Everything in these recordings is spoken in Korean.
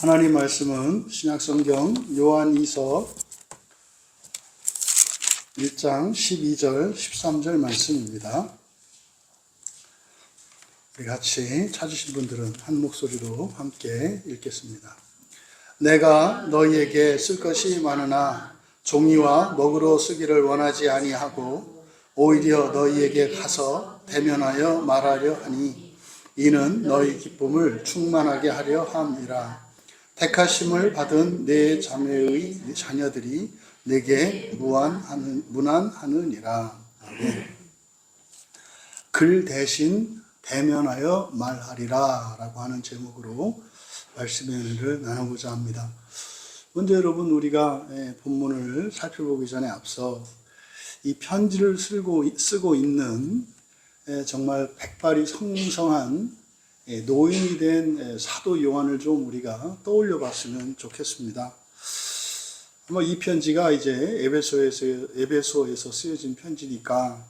하나님 말씀은 신약성경 요한이서 1장 12절 13절 말씀입니다. 우리 같이 찾으신 분들은 한 목소리로 함께 읽겠습니다. 내가 너희에게 쓸 것이 많으나 종이와 먹으로 쓰기를 원하지 아니하고 오히려 너희에게 가서 대면하여 말하려 하니 이는 너희 기쁨을 충만하게 하려 함이라. 택하심을 받은 내 자매의 자녀들이 내게 문안하느니라. 글 대신 대면하여 말하리라 라고 하는 제목으로 말씀을 나누고자 합니다. 먼저 여러분, 우리가 본문을 살펴보기 전에 앞서 이 편지를 쓰고 있는 정말 백발이 성성한 노인이 된 사도 요한을 좀 우리가 떠올려 봤으면 좋겠습니다. 아마 이 편지가 이제 에베소에서 쓰여진 편지니까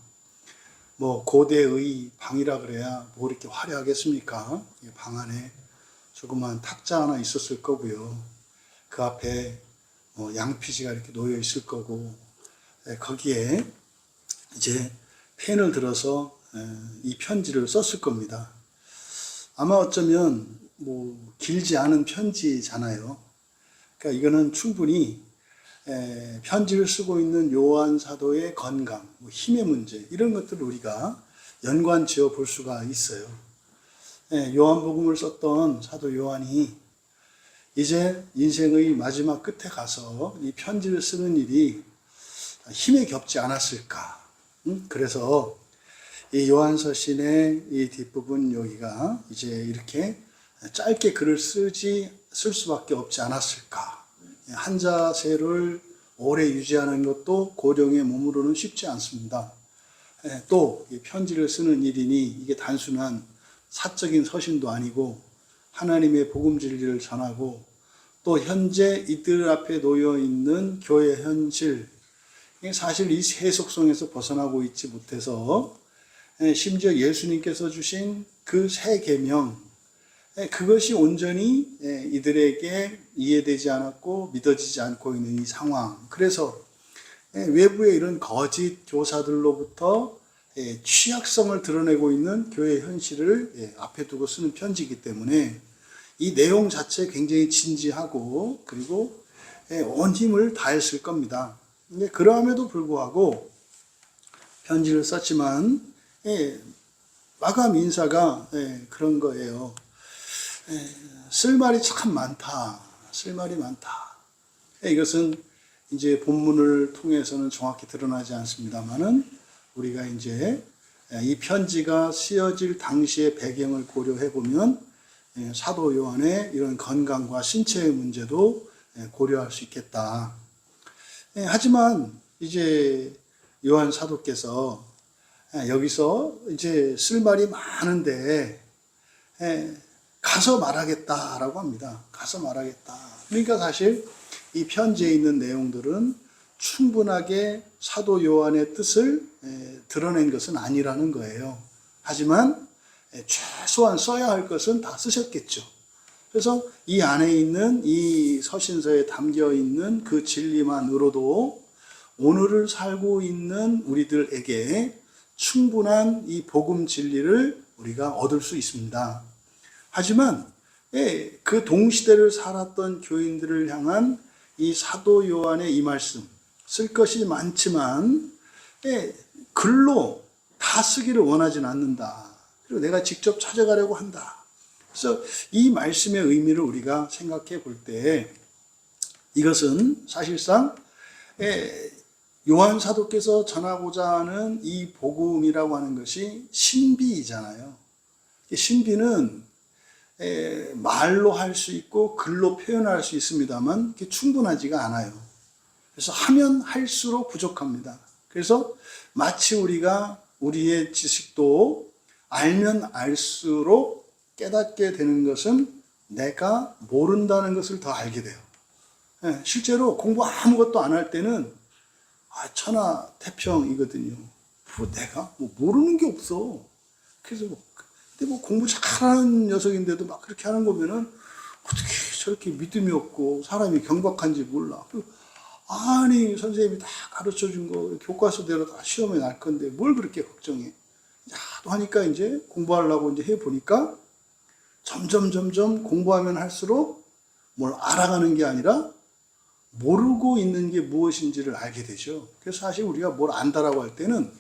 뭐 고대의 방이라 그래야 뭐 이렇게 화려하겠습니까? 방 안에 조그만 탁자 하나 있었을 거고요. 그 앞에 뭐 양피지가 이렇게 놓여 있을 거고, 거기에 이제 펜을 들어서 이 편지를 썼을 겁니다. 아마 어쩌면 뭐 길지 않은 편지잖아요. 그러니까 이거는 충분히 편지를 쓰고 있는 요한 사도의 건강, 뭐 힘의 문제, 이런 것들을 우리가 연관 지어 볼 수가 있어요. 요한복음을 썼던 사도 요한이 이제 인생의 마지막 끝에 가서 이 편지를 쓰는 일이 힘에 겹지 않았을까. 그래서 이 요한서신의 이 뒷부분 여기가 이제 이렇게 짧게 글을 쓸 수밖에 없지 않았을까. 한 자세를 오래 유지하는 것도 고령의 몸으로는 쉽지 않습니다. 또 편지를 쓰는 일이니 이게 단순한 사적인 서신도 아니고 하나님의 복음 진리를 전하고 또 현재 이들 앞에 놓여 있는 교회 현실, 사실 이 세속성에서 벗어나고 있지 못해서 심지어 예수님께서 주신 그 새 계명, 그것이 온전히 이들에게 이해되지 않았고 믿어지지 않고 있는 이 상황. 그래서 외부의 이런 거짓 교사들로부터 취약성을 드러내고 있는 교회 현실을 앞에 두고 쓰는 편지이기 때문에 이 내용 자체 굉장히 진지하고 그리고 온 힘을 다했을 겁니다. 근데 그러함에도 불구하고 편지를 썼지만 마감 인사가 그런 거예요. 쓸 말이 참 많다. 쓸 말이 많다. 이것은 이제 본문을 통해서는 정확히 드러나지 않습니다만은 우리가 이제 이 편지가 쓰여질 당시의 배경을 고려해 보면 사도 요한의 이런 건강과 신체의 문제도 고려할 수 있겠다. 하지만 이제 요한 사도께서 여기서 이제 쓸 말이 많은데 가서 말하겠다라고 합니다. 가서 말하겠다. 그러니까 사실 이 편지에 있는 내용들은 충분하게 사도 요한의 뜻을 드러낸 것은 아니라는 거예요. 하지만 최소한 써야 할 것은 다 쓰셨겠죠. 그래서 이 안에 있는 이 서신서에 담겨 있는 그 진리만으로도 오늘을 살고 있는 우리들에게 충분한 이 복음 진리를 우리가 얻을 수 있습니다. 하지만 그 동시대를 살았던 교인들을 향한 이 사도 요한의 이 말씀, 쓸 것이 많지만 글로 다 쓰기를 원하진 않는다. 그리고 내가 직접 찾아가려고 한다. 그래서 이 말씀의 의미를 우리가 생각해 볼 때 이것은 사실상 요한 사도께서 전하고자 하는 이 복음이라고 하는 것이 신비이잖아요. 신비는 말로 할 수 있고 글로 표현할 수 있습니다만 그게 충분하지가 않아요. 그래서 하면 할수록 부족합니다. 그래서 마치 우리가 우리의 지식도 알면 알수록 깨닫게 되는 것은 내가 모른다는 것을 더 알게 돼요. 실제로 공부 아무것도 안 할 때는 천하태평이거든요. 내가 모르는 게 없어. 그래서 근데 공부 잘하는 녀석인데도 막 그렇게 하는 거면은 어떻게 저렇게 믿음이 없고 사람이 경박한지 몰라. 아니 선생님이 다 가르쳐준 거 교과서대로 다 시험에 날 건데 뭘 그렇게 걱정해. 하도 하니까 이제 공부하려고 이제 해보니까 점점 공부하면 할수록 뭘 알아가는 게 아니라 모르고 있는 게 무엇인지를 알게 되죠. 그래서 사실 우리가 뭘 안다라고 할 때는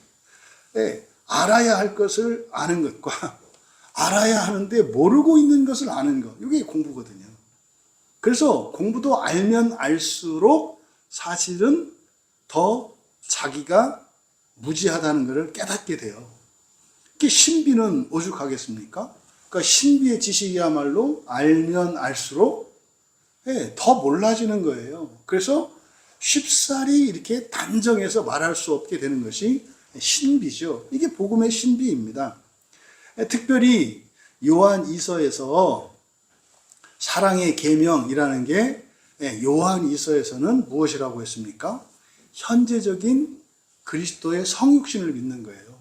알아야 할 것을 아는 것과 알아야 하는데 모르고 있는 것을 아는 것, 이게 공부거든요. 그래서 공부도 알면 알수록 사실은 더 자기가 무지하다는 것을 깨닫게 돼요. 이게 신비는 오죽하겠습니까? 그러니까 신비의 지식이야말로 알면 알수록 더 몰라지는 거예요. 그래서 쉽사리 이렇게 단정해서 말할 수 없게 되는 것이 신비죠. 이게 복음의 신비입니다. 특별히 요한 2서에서 사랑의 계명이라는 게 요한 2서에서는 무엇이라고 했습니까? 현재적인 그리스도의 성육신을 믿는 거예요.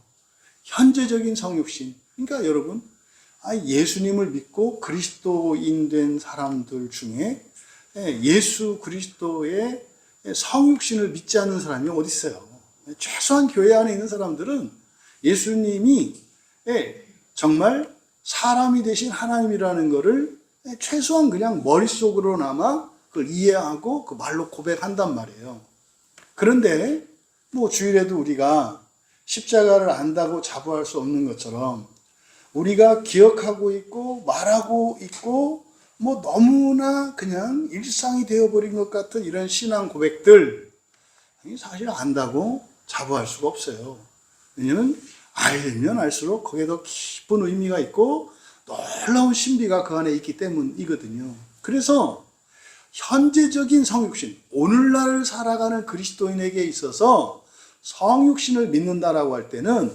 현재적인 성육신. 그러니까 여러분, 예수님을 믿고 그리스도인 된 사람들 중에 예수 그리스도의 성육신을 믿지 않는 사람이 어디 있어요? 최소한 교회 안에 있는 사람들은 예수님이 정말 사람이 되신 하나님이라는 것을 최소한 그냥 머릿속으로나마 그걸 이해하고 그 말로 고백한단 말이에요. 그런데 뭐 주일에도 우리가 십자가를 안다고 자부할 수 없는 것처럼 우리가 기억하고 있고 말하고 있고 뭐 너무나 그냥 일상이 되어버린 것 같은 이런 신앙 고백들 사실 안다고 자부할 수가 없어요. 왜냐하면 알면 알수록 거기에 더 깊은 의미가 있고 놀라운 신비가 그 안에 있기 때문이거든요. 그래서 현재적인 성육신, 오늘날 살아가는 그리스도인에게 있어서 성육신을 믿는다라고 할 때는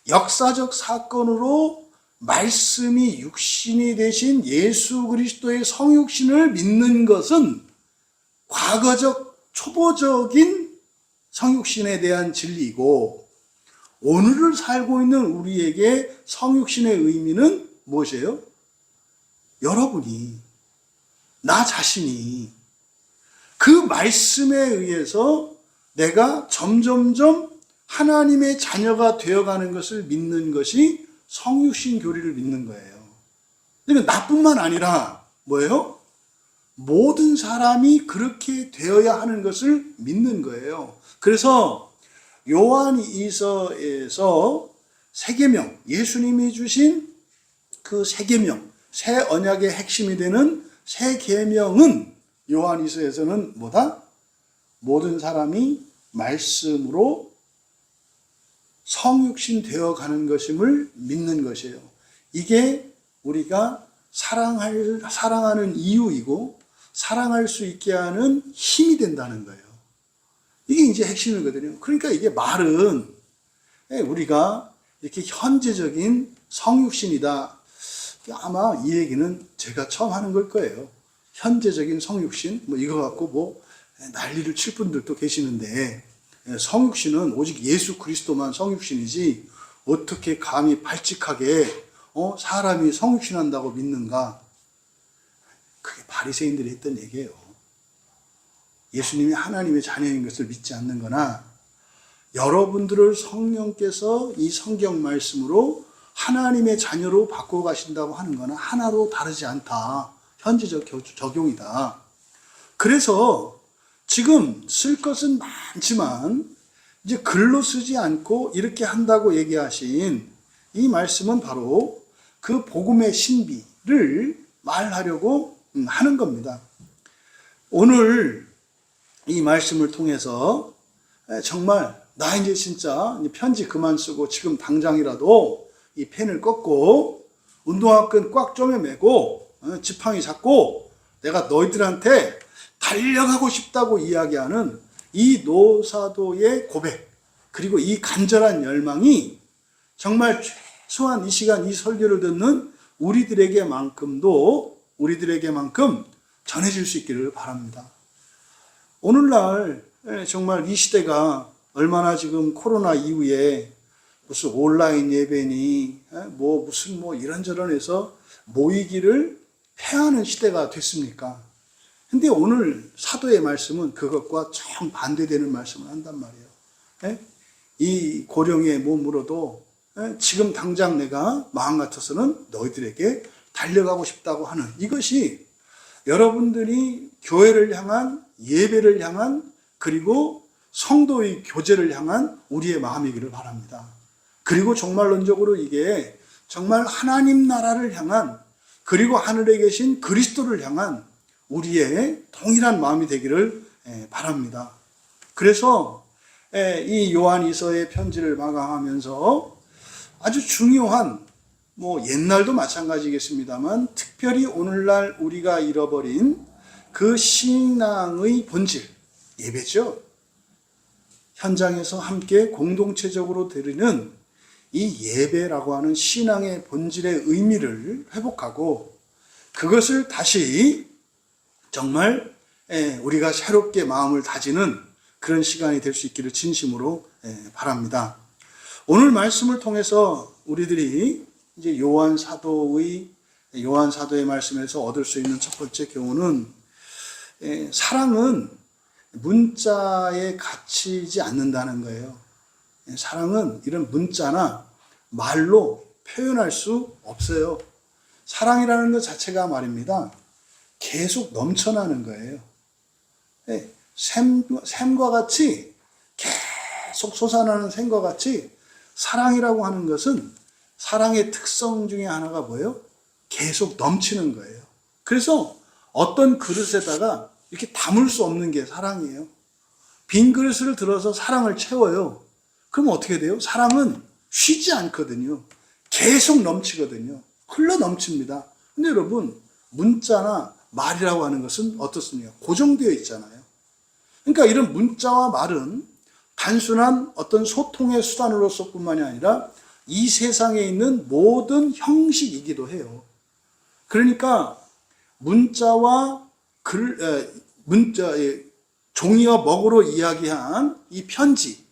역사적 사건으로 말씀이 육신이 되신 예수 그리스도의 성육신을 믿는 것은 과거적 초보적인 성육신에 대한 진리이고, 오늘을 살고 있는 우리에게 성육신의 의미는 무엇이에요? 여러분이, 나 자신이 그 말씀에 의해서 내가 점점점 하나님의 자녀가 되어가는 것을 믿는 것이 성육신 교리를 믿는 거예요. 그러니까 나뿐만 아니라 뭐예요? 모든 사람이 그렇게 되어야 하는 것을 믿는 거예요. 그래서 요한 2서에서 세 계명, 예수님이 주신 그 세 계명, 새 언약의 핵심이 되는 새 계명은 요한 2서에서는 뭐다? 모든 사람이 말씀으로 성육신 되어가는 것임을 믿는 것이에요. 이게 우리가 사랑하는 이유이고 사랑할 수 있게 하는 힘이 된다는 거예요. 이게 이제 핵심이거든요. 그러니까 이게 말은 우리가 이렇게 현재적인 성육신이다. 아마 이 얘기는 제가 처음 하는 걸 거예요. 현재적인 성육신, 뭐 이거 갖고 뭐 난리를 칠 분들도 계시는데, 성육신은 오직 예수 그리스도만 성육신이지 어떻게 감히 발칙하게 사람이 성육신한다고 믿는가? 그게 바리새인들이 했던 얘기예요. 예수님이 하나님의 자녀인 것을 믿지 않는 거나 여러분들을 성령께서 이 성경 말씀으로 하나님의 자녀로 바꿔 가신다고 하는 거나 하나로 다르지 않다. 현재적 적용이다. 그래서 지금 쓸 것은 많지만 이제 글로 쓰지 않고 이렇게 한다고 얘기하신 이 말씀은 바로 그 복음의 신비를 말하려고 하는 겁니다. 오늘 이 말씀을 통해서 정말 나 이제 진짜 편지 그만 쓰고 지금 당장이라도 이 펜을 꺾고 운동화끈 꽉 쪼매매고 지팡이 잡고 내가 너희들한테 달려가고 싶다고 이야기하는 이 노사도의 고백, 그리고 이 간절한 열망이 정말 최소한 이 시간 이 설교를 듣는 우리들에게만큼 전해질 수 있기를 바랍니다. 오늘날 정말 이 시대가 얼마나 지금 코로나 이후에 무슨 온라인 예배니 무슨 이런저런 해서 모이기를 패하는 시대가 됐습니까? 근데 오늘 사도의 말씀은 그것과 정반대되는 말씀을 한단 말이에요. 예? 이 고령의 몸으로도 지금 당장 내가 마음 같아서는 너희들에게 달려가고 싶다고 하는 이것이 여러분들이 교회를 향한, 예배를 향한, 그리고 성도의 교제를 향한 우리의 마음이기를 바랍니다. 그리고 정말론적으로 이게 정말 하나님 나라를 향한, 그리고 하늘에 계신 그리스도를 향한 우리의 동일한 마음이 되기를 바랍니다. 그래서 이 요한이서의 편지를 마감하면서 아주 중요한, 옛날도 마찬가지겠습니다만 특별히 오늘날 우리가 잃어버린 그 신앙의 본질, 예배죠. 현장에서 함께 공동체적으로 드리는 이 예배라고 하는 신앙의 본질의 의미를 회복하고 그것을 다시 정말 우리가 새롭게 마음을 다지는 그런 시간이 될 수 있기를 진심으로 바랍니다. 오늘 말씀을 통해서 우리들이 이제 요한 사도의 말씀에서 얻을 수 있는 첫 번째 교훈은 사랑은 문자에 갇히지 않는다는 거예요. 사랑은 이런 문자나 말로 표현할 수 없어요. 사랑이라는 것 자체가 말입니다. 계속 넘쳐나는 거예요. 샘과 같이 계속 솟아나는 샘과 같이 사랑이라고 하는 것은 사랑의 특성 중에 하나가 뭐예요? 계속 넘치는 거예요. 그래서 어떤 그릇에다가 이렇게 담을 수 없는 게 사랑이에요. 빈 그릇을 들어서 사랑을 채워요. 그럼 어떻게 돼요? 사랑은 쉬지 않거든요. 계속 넘치거든요. 흘러 넘칩니다. 근데 여러분, 문자나 말이라고 하는 것은 어떻습니까? 고정되어 있잖아요. 그러니까 이런 문자와 말은 단순한 어떤 소통의 수단으로서 뿐만이 아니라 이 세상에 있는 모든 형식이기도 해요. 그러니까 문자와 종이와 먹으로 이야기한 이 편지,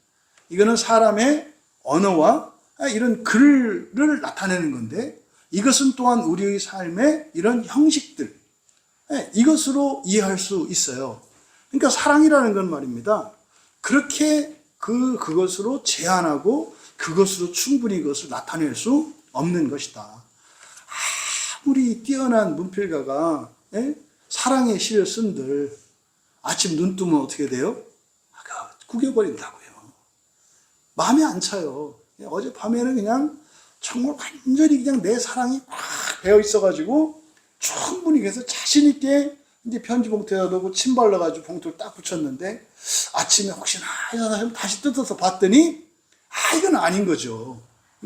이거는 사람의 언어와 이런 글을 나타내는 건데 이것은 또한 우리의 삶의 이런 형식들, 이것으로 이해할 수 있어요. 그러니까 사랑이라는 건 말입니다. 그렇게 그것으로 제한하고 그것으로 충분히 그것을 나타낼 수 없는 것이다. 아무리 뛰어난 문필가가 사랑의 시를 쓴들 아침 눈 뜨면 어떻게 돼요? 구겨버린다고요. 마음에 안 차요. 어젯밤에는 그냥 정말 완전히 그냥 내 사랑이 꽉 배어 있어가지고 충분히 그래서 자신있게 이제 편지 봉투에다 넣고 침 발라가지고 봉투를 딱 붙였는데 아침에 혹시나 해서 다시 뜯어서 봤더니 이건 아닌 거죠.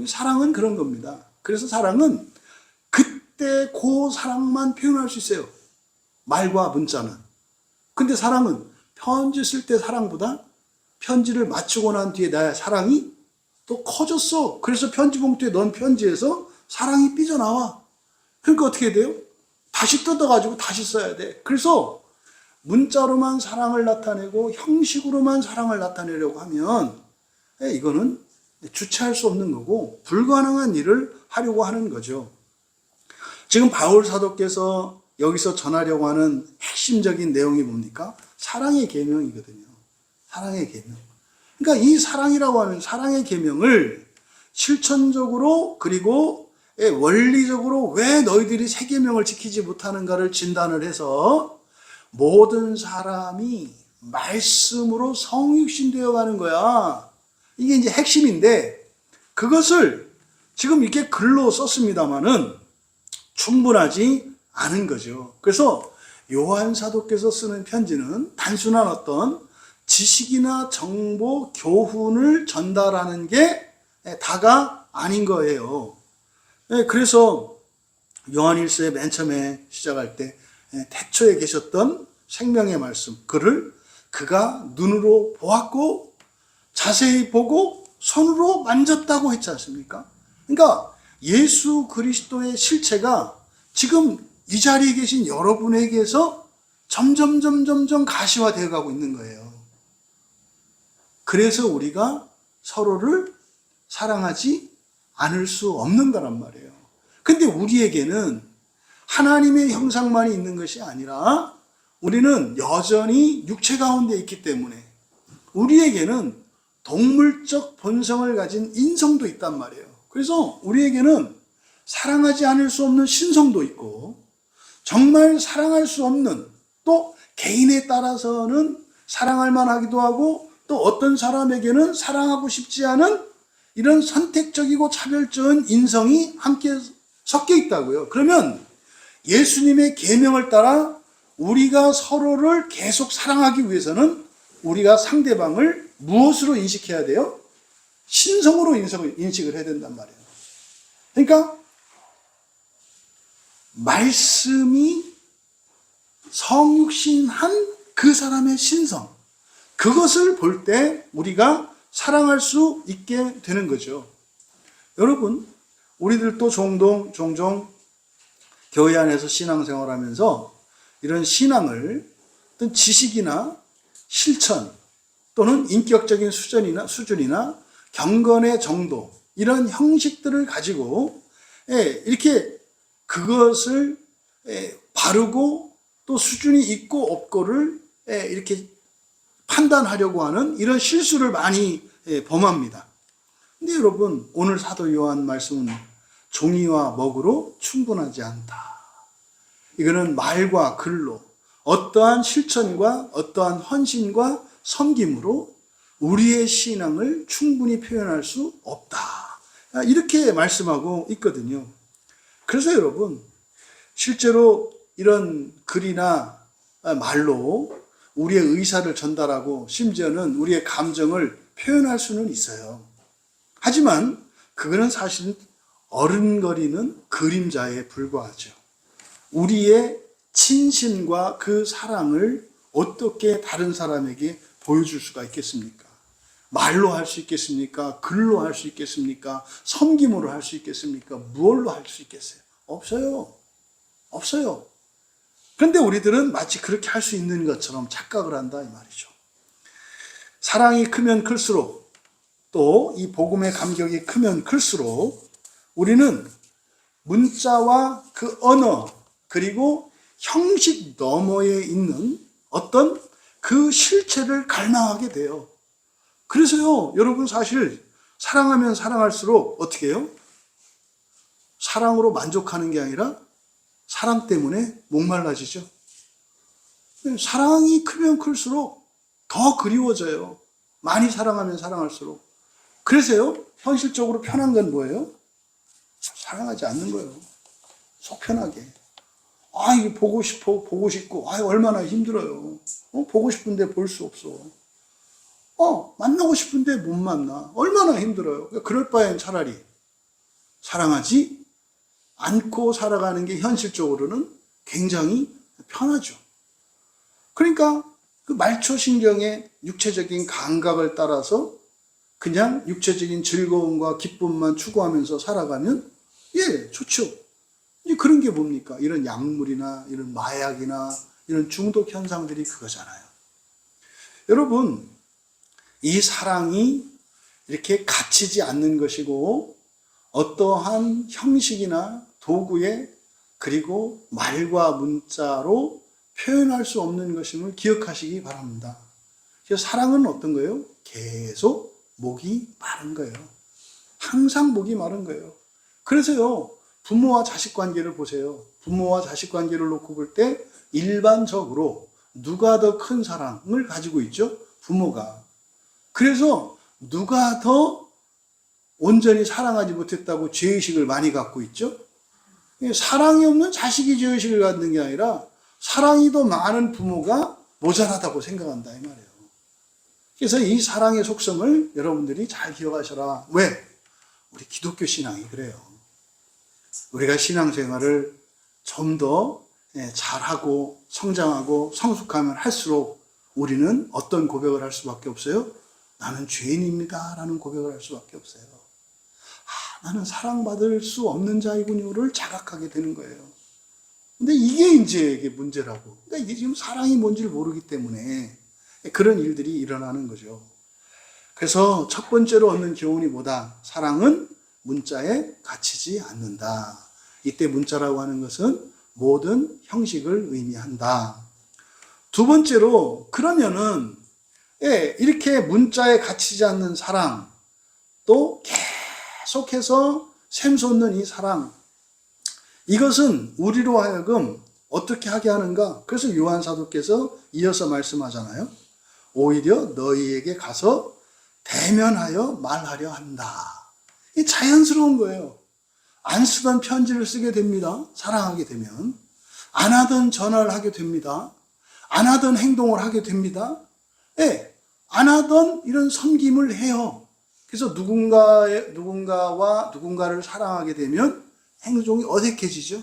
사랑은 그런 겁니다. 그래서 사랑은 그때 그 사랑만 표현할 수 있어요. 말과 문자는. 근데 사랑은 편지 쓸 때 사랑보다 편지를 마치고 난 뒤에 나의 사랑이 또 커졌어. 그래서 편지 봉투에 넣은 편지에서 사랑이 삐져나와. 그러니까 어떻게 돼요? 다시 뜯어가지고 다시 써야 돼. 그래서 문자로만 사랑을 나타내고 형식으로만 사랑을 나타내려고 하면 이거는 주체할 수 없는 거고 불가능한 일을 하려고 하는 거죠. 지금 바울 사도께서 여기서 전하려고 하는 핵심적인 내용이 뭡니까? 사랑의 계명이거든요. 사랑의 계명. 그러니까 이 사랑이라고 하는 사랑의 계명을 실천적으로 그리고 원리적으로 왜 너희들이 새 계명을 지키지 못하는가를 진단을 해서 모든 사람이 말씀으로 성육신 되어 가는 거야. 이게 이제 핵심인데 그것을 지금 이렇게 글로 썼습니다마는 충분하지 않은 거죠. 그래서 요한 사도께서 쓰는 편지는 단순한 어떤 지식이나 정보, 교훈을 전달하는 게 다가 아닌 거예요. 그래서 요한일서의 맨 처음에 시작할 때 태초에 계셨던 생명의 말씀, 그를 그가 눈으로 보았고 자세히 보고 손으로 만졌다고 했지 않습니까? 그러니까 예수 그리스도의 실체가 지금 이 자리에 계신 여러분에게서 점점 가시화되어 가고 있는 거예요. 그래서 우리가 서로를 사랑하지 않을 수 없는 거란 말이에요. 근데 우리에게는 하나님의 형상만이 있는 것이 아니라 우리는 여전히 육체 가운데 있기 때문에 우리에게는 동물적 본성을 가진 인성도 있단 말이에요. 그래서 우리에게는 사랑하지 않을 수 없는 신성도 있고 정말 사랑할 수 없는, 또 개인에 따라서는 사랑할 만하기도 하고 또 어떤 사람에게는 사랑하고 싶지 않은 이런 선택적이고 차별적인 인성이 함께 섞여 있다고요. 그러면 예수님의 계명을 따라 우리가 서로를 계속 사랑하기 위해서는 우리가 상대방을 무엇으로 인식해야 돼요? 신성으로 인식을 해야 된단 말이에요. 그러니까 말씀이 성육신한 그 사람의 신성, 그것을 볼 때 우리가 사랑할 수 있게 되는 거죠. 여러분, 우리들도 종종 교회 안에서 신앙생활하면서 이런 신앙을 어떤 지식이나 실천 또는 인격적인 수준이나 경건의 정도, 이런 형식들을 가지고 이렇게 그것을 바르고 또 수준이 있고 없고를 이렇게 판단하려고 하는 이런 실수를 많이 범합니다. 근데 여러분, 오늘 사도 요한 말씀은 종이와 먹으로 충분하지 않다. 이거는 말과 글로, 어떠한 실천과 어떠한 헌신과 섬김으로 우리의 신앙을 충분히 표현할 수 없다. 이렇게 말씀하고 있거든요. 그래서 여러분, 실제로 이런 글이나 말로 우리의 의사를 전달하고 심지어는 우리의 감정을 표현할 수는 있어요. 하지만 그거는 사실 어른거리는 그림자에 불과하죠. 우리의 친신과 그 사랑을 어떻게 다른 사람에게 보여줄 수가 있겠습니까? 말로 할 수 있겠습니까? 글로 할 수 있겠습니까? 섬김으로 할 수 있겠습니까? 무엇로 할 수 있겠어요? 없어요. 그런데 우리들은 마치 그렇게 할 수 있는 것처럼 착각을 한다 이 말이죠. 사랑이 크면 클수록, 또 이 복음의 감격이 크면 클수록 우리는 문자와 그 언어 그리고 형식 너머에 있는 어떤 그 실체를 갈망하게 돼요. 그래서요, 여러분, 사실 사랑하면 사랑할수록 어떻게 해요? 사랑으로 만족하는 게 아니라 사랑 때문에 목말라지죠. 사랑이 크면 클수록 더 그리워져요. 많이 사랑하면 사랑할수록. 그래서요, 현실적으로 편한 건 뭐예요? 사랑하지 않는 거예요. 속 편하게. 이게 보고 싶고, 얼마나 힘들어요. 보고 싶은데 볼 수 없어. 만나고 싶은데 못 만나. 얼마나 힘들어요. 그럴 바엔 차라리 사랑하지 않고 살아가는 게 현실적으로는 굉장히 편하죠. 그러니까 그 말초신경의 육체적인 감각을 따라서 그냥 육체적인 즐거움과 기쁨만 추구하면서 살아가면 좋죠. 이제 그런 게 뭡니까? 이런 약물이나 이런 마약이나 이런 중독 현상들이 그거잖아요. 여러분, 이 사랑이 이렇게 갇히지 않는 것이고 어떠한 형식이나 도구에 그리고 말과 문자로 표현할 수 없는 것임을 기억하시기 바랍니다. 그래서 사랑은 어떤 거예요? 계속 목이 마른 거예요. 항상 목이 마른 거예요. 그래서요, 부모와 자식 관계를 보세요. 부모와 자식 관계를 놓고 볼 때 일반적으로 누가 더 큰 사랑을 가지고 있죠? 부모가. 그래서 누가 더 온전히 사랑하지 못했다고 죄의식을 많이 갖고 있죠? 사랑이 없는 자식이 죄의식을 갖는 게 아니라 사랑이 더 많은 부모가 모자라다고 생각한다 이 말이에요. 그래서 이 사랑의 속성을 여러분들이 잘 기억하셔라. 왜? 우리 기독교 신앙이 그래요. 우리가 신앙생활을 좀 더 잘하고 성장하고 성숙하면 할수록 우리는 어떤 고백을 할 수밖에 없어요? 나는 죄인입니다 라는 고백을 할 수밖에 없어요. 나는 사랑받을 수 없는 자이군요를 자각하게 되는 거예요. 근데 이게 문제라고. 그러니까 이게 지금 사랑이 뭔지를 모르기 때문에 그런 일들이 일어나는 거죠. 그래서 첫 번째로 얻는 교훈이 뭐다? 사랑은 문자에 갇히지 않는다. 이때 문자라고 하는 것은 모든 형식을 의미한다. 두 번째로, 그러면은 이렇게 문자에 갇히지 않는 사랑, 또 계속해서 샘솟는 이 사랑, 이것은 우리로 하여금 어떻게 하게 하는가? 그래서 요한 사도께서 이어서 말씀하잖아요. 오히려 너희에게 가서 대면하여 말하려 한다. 이 자연스러운 거예요. 안 쓰던 편지를 쓰게 됩니다. 사랑하게 되면. 안 하던 전화를 하게 됩니다. 안 하던 행동을 하게 됩니다. 안 하던 이런 섬김을 해요. 그래서 누군가를 사랑하게 되면 행동이 어색해지죠.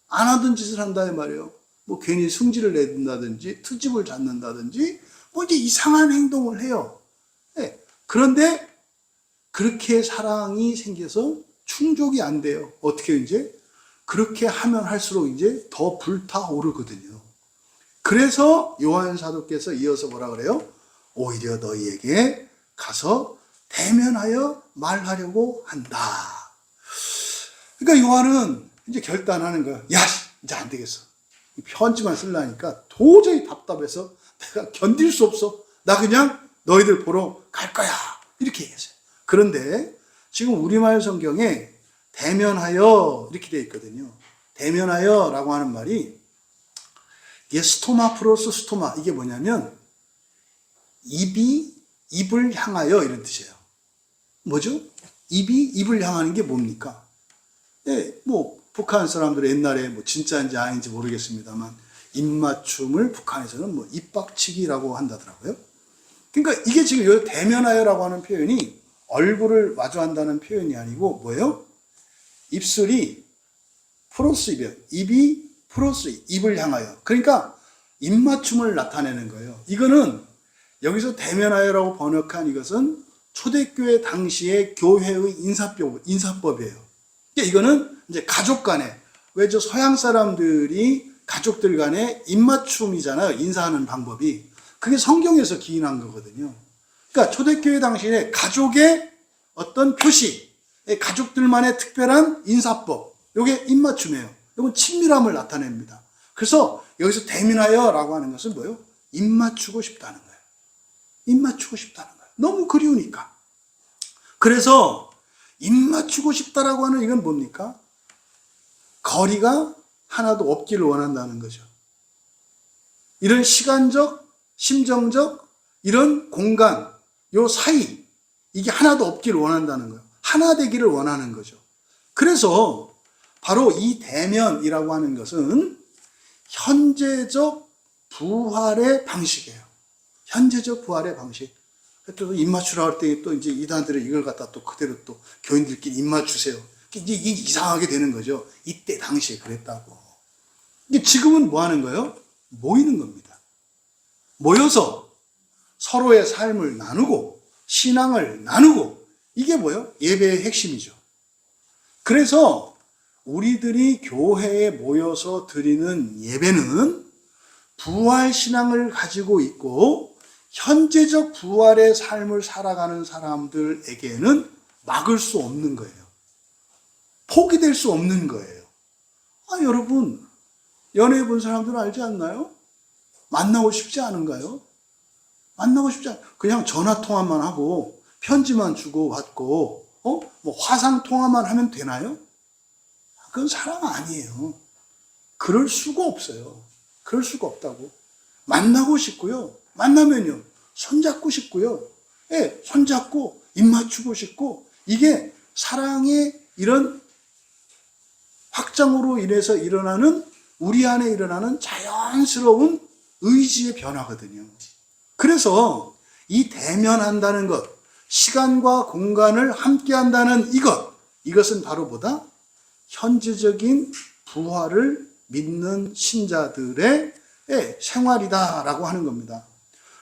안 하던 짓을 한다 말이에요. 뭐 괜히 승질을 내든다든지 트집을 잡는다든지 뭐 이제 이상한 행동을 해요. 그런데 그렇게 사랑이 생겨서 충족이 안 돼요. 어떻게 이제 그렇게 하면 할수록 이제 더 불타오르거든요. 그래서 요한 사도께서 이어서 뭐라 그래요? 오히려 너희에게 가서 대면하여 말하려고 한다. 그러니까 요한은 이제 결단하는 거야. 야, 이제 안 되겠어. 편지만 쓰려니까 도저히 답답해서 내가 견딜 수 없어. 나 그냥 너희들 보러 갈 거야. 이렇게 얘기했어요. 그런데 지금 우리말 성경에 대면하여 이렇게 되어 있거든요. 대면하여라고 하는 말이 이게 스토마 플러스 스토마, 이게 뭐냐면 입이 입을 향하여 이런 뜻이에요. 뭐죠? 입이 입을 향하는 게 뭡니까? 뭐 북한 사람들 옛날에 뭐 진짜인지 아닌지 모르겠습니다만 입맞춤을 북한에서는 뭐 입박치기라고 한다더라고요. 그러니까 이게 지금 여기 대면하여라고 하는 표현이 얼굴을 마주한다는 표현이 아니고 뭐예요? 입술이 플러스 입이에요. 입이 플러스 입을 향하여. 그러니까 입맞춤을 나타내는 거예요. 이거는 여기서 대면하여라고 번역한 이것은 초대교회 당시의 교회의 인사법이에요. 이거는 이제 가족 간에, 왜 저 서양 사람들이 가족들 간에 입맞춤이잖아요. 인사하는 방법이. 그게 성경에서 기인한 거거든요. 그러니까 초대교회 당시에 가족의 어떤 표시, 가족들만의 특별한 인사법, 이게 입맞춤이에요. 이건 친밀함을 나타냅니다. 그래서 여기서 대면하여라고 하는 것은 뭐예요? 입맞추고 싶다는 거예요. 입맞추고 싶다는 거예요. 너무 그리우니까. 그래서 입맞추고 싶다라고 하는 이건 뭡니까? 거리가 하나도 없기를 원한다는 거죠. 이런 시간적, 심정적, 이런 공간, 요 사이, 이게 하나도 없기를 원한다는 거예요. 하나 되기를 원하는 거죠. 그래서 바로 이 대면이라고 하는 것은 현재적 부활의 방식이에요. 현재적 부활의 방식. 또 입맞추라 할 때 또 이제 이단들은 이걸 갖다 또 그대로 또 교인들끼리 입맞추세요. 이제 이게 이상하게 되는 거죠. 이때 당시에 그랬다고. 근데 지금은 뭐 하는 거예요? 모이는 겁니다. 모여서 서로의 삶을 나누고 신앙을 나누고, 이게 뭐예요? 예배의 핵심이죠. 그래서 우리들이 교회에 모여서 드리는 예배는 부활 신앙을 가지고 있고 현재적 부활의 삶을 살아가는 사람들에게는 막을 수 없는 거예요. 포기될 수 없는 거예요. 여러분, 연애해 본 사람들은 알지 않나요? 만나고 싶지 않은가요? 만나고 싶지 않아요. 그냥 전화 통화만 하고 편지만 주고 받고 뭐 화상 통화만 하면 되나요? 그건 사랑 아니에요. 그럴 수가 없어요. 그럴 수가 없다고. 만나고 싶고요. 만나면요, 손잡고 싶고요. 손잡고 입 맞추고 싶고, 이게 사랑의 이런 확장으로 인해서 일어나는, 우리 안에 일어나는 자연스러운 의지의 변화거든요. 그래서 이 대면한다는 것, 시간과 공간을 함께 한다는 이것은 바로 뭐다? 현재적인 부활을 믿는 신자들의 생활이다라고 하는 겁니다.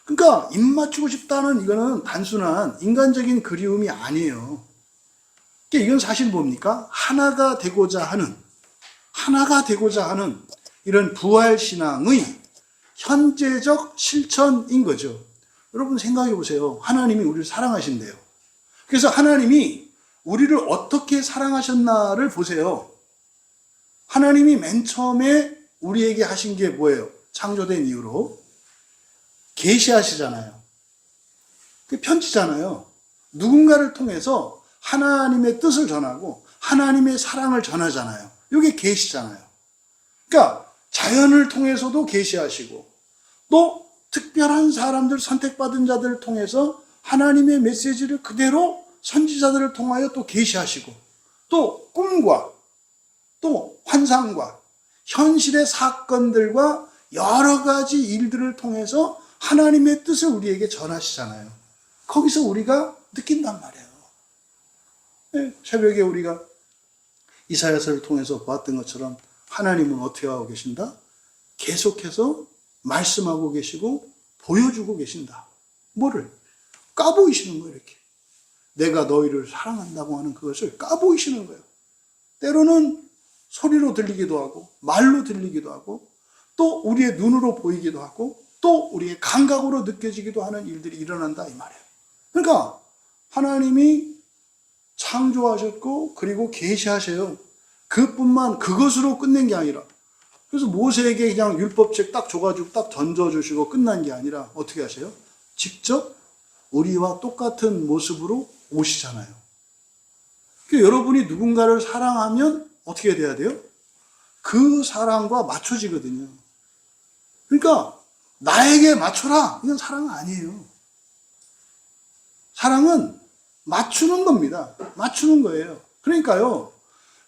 그러니까 입 맞추고 싶다는 이거는 단순한 인간적인 그리움이 아니에요. 이건 사실 뭡니까? 하나가 되고자 하는 이런 부활 신앙의 현재적 실천인 거죠. 여러분 생각해 보세요. 하나님이 우리를 사랑하신대요. 그래서 하나님이 우리를 어떻게 사랑하셨나를 보세요. 하나님이 맨 처음에 우리에게 하신 게 뭐예요? 창조된 이후로 계시하시잖아요. 그게 편지잖아요. 누군가를 통해서 하나님의 뜻을 전하고 하나님의 사랑을 전하잖아요. 이게 계시잖아요. 그러니까 자연을 통해서도 계시하시고 또 특별한 사람들, 선택받은 자들을 통해서 하나님의 메시지를 그대로 선지자들을 통하여 또 계시하시고 또 꿈과 또 환상과 현실의 사건들과 여러 가지 일들을 통해서 하나님의 뜻을 우리에게 전하시잖아요. 거기서 우리가 느낀단 말이에요. 네, 새벽에 우리가 이사야서를 통해서 보았던 것처럼 하나님은 어떻게 하고 계신다? 계속해서 말씀하고 계시고 보여주고 계신다. 뭐를? 까보이시는 거예요. 이렇게. 내가 너희를 사랑한다고 하는 그것을 까보이시는 거예요. 때로는 소리로 들리기도 하고 말로 들리기도 하고 또 우리의 눈으로 보이기도 하고 또 우리의 감각으로 느껴지기도 하는 일들이 일어난다 이 말이에요. 그러니까 하나님이 창조하셨고 그리고 계시하셔요. 그것으로 끝낸 게 아니라 그래서 모세에게 그냥 율법책 딱 줘가지고 딱 던져주시고 끝난 게 아니라 어떻게 하세요? 직접 우리와 똑같은 모습으로 오시잖아요. 그러니까 여러분이 누군가를 사랑하면 어떻게 돼야 돼요? 그 사랑과 맞춰지거든요. 그러니까 나에게 맞춰라. 이건 사랑 아니에요. 사랑은 맞추는 겁니다. 맞추는 거예요. 그러니까요.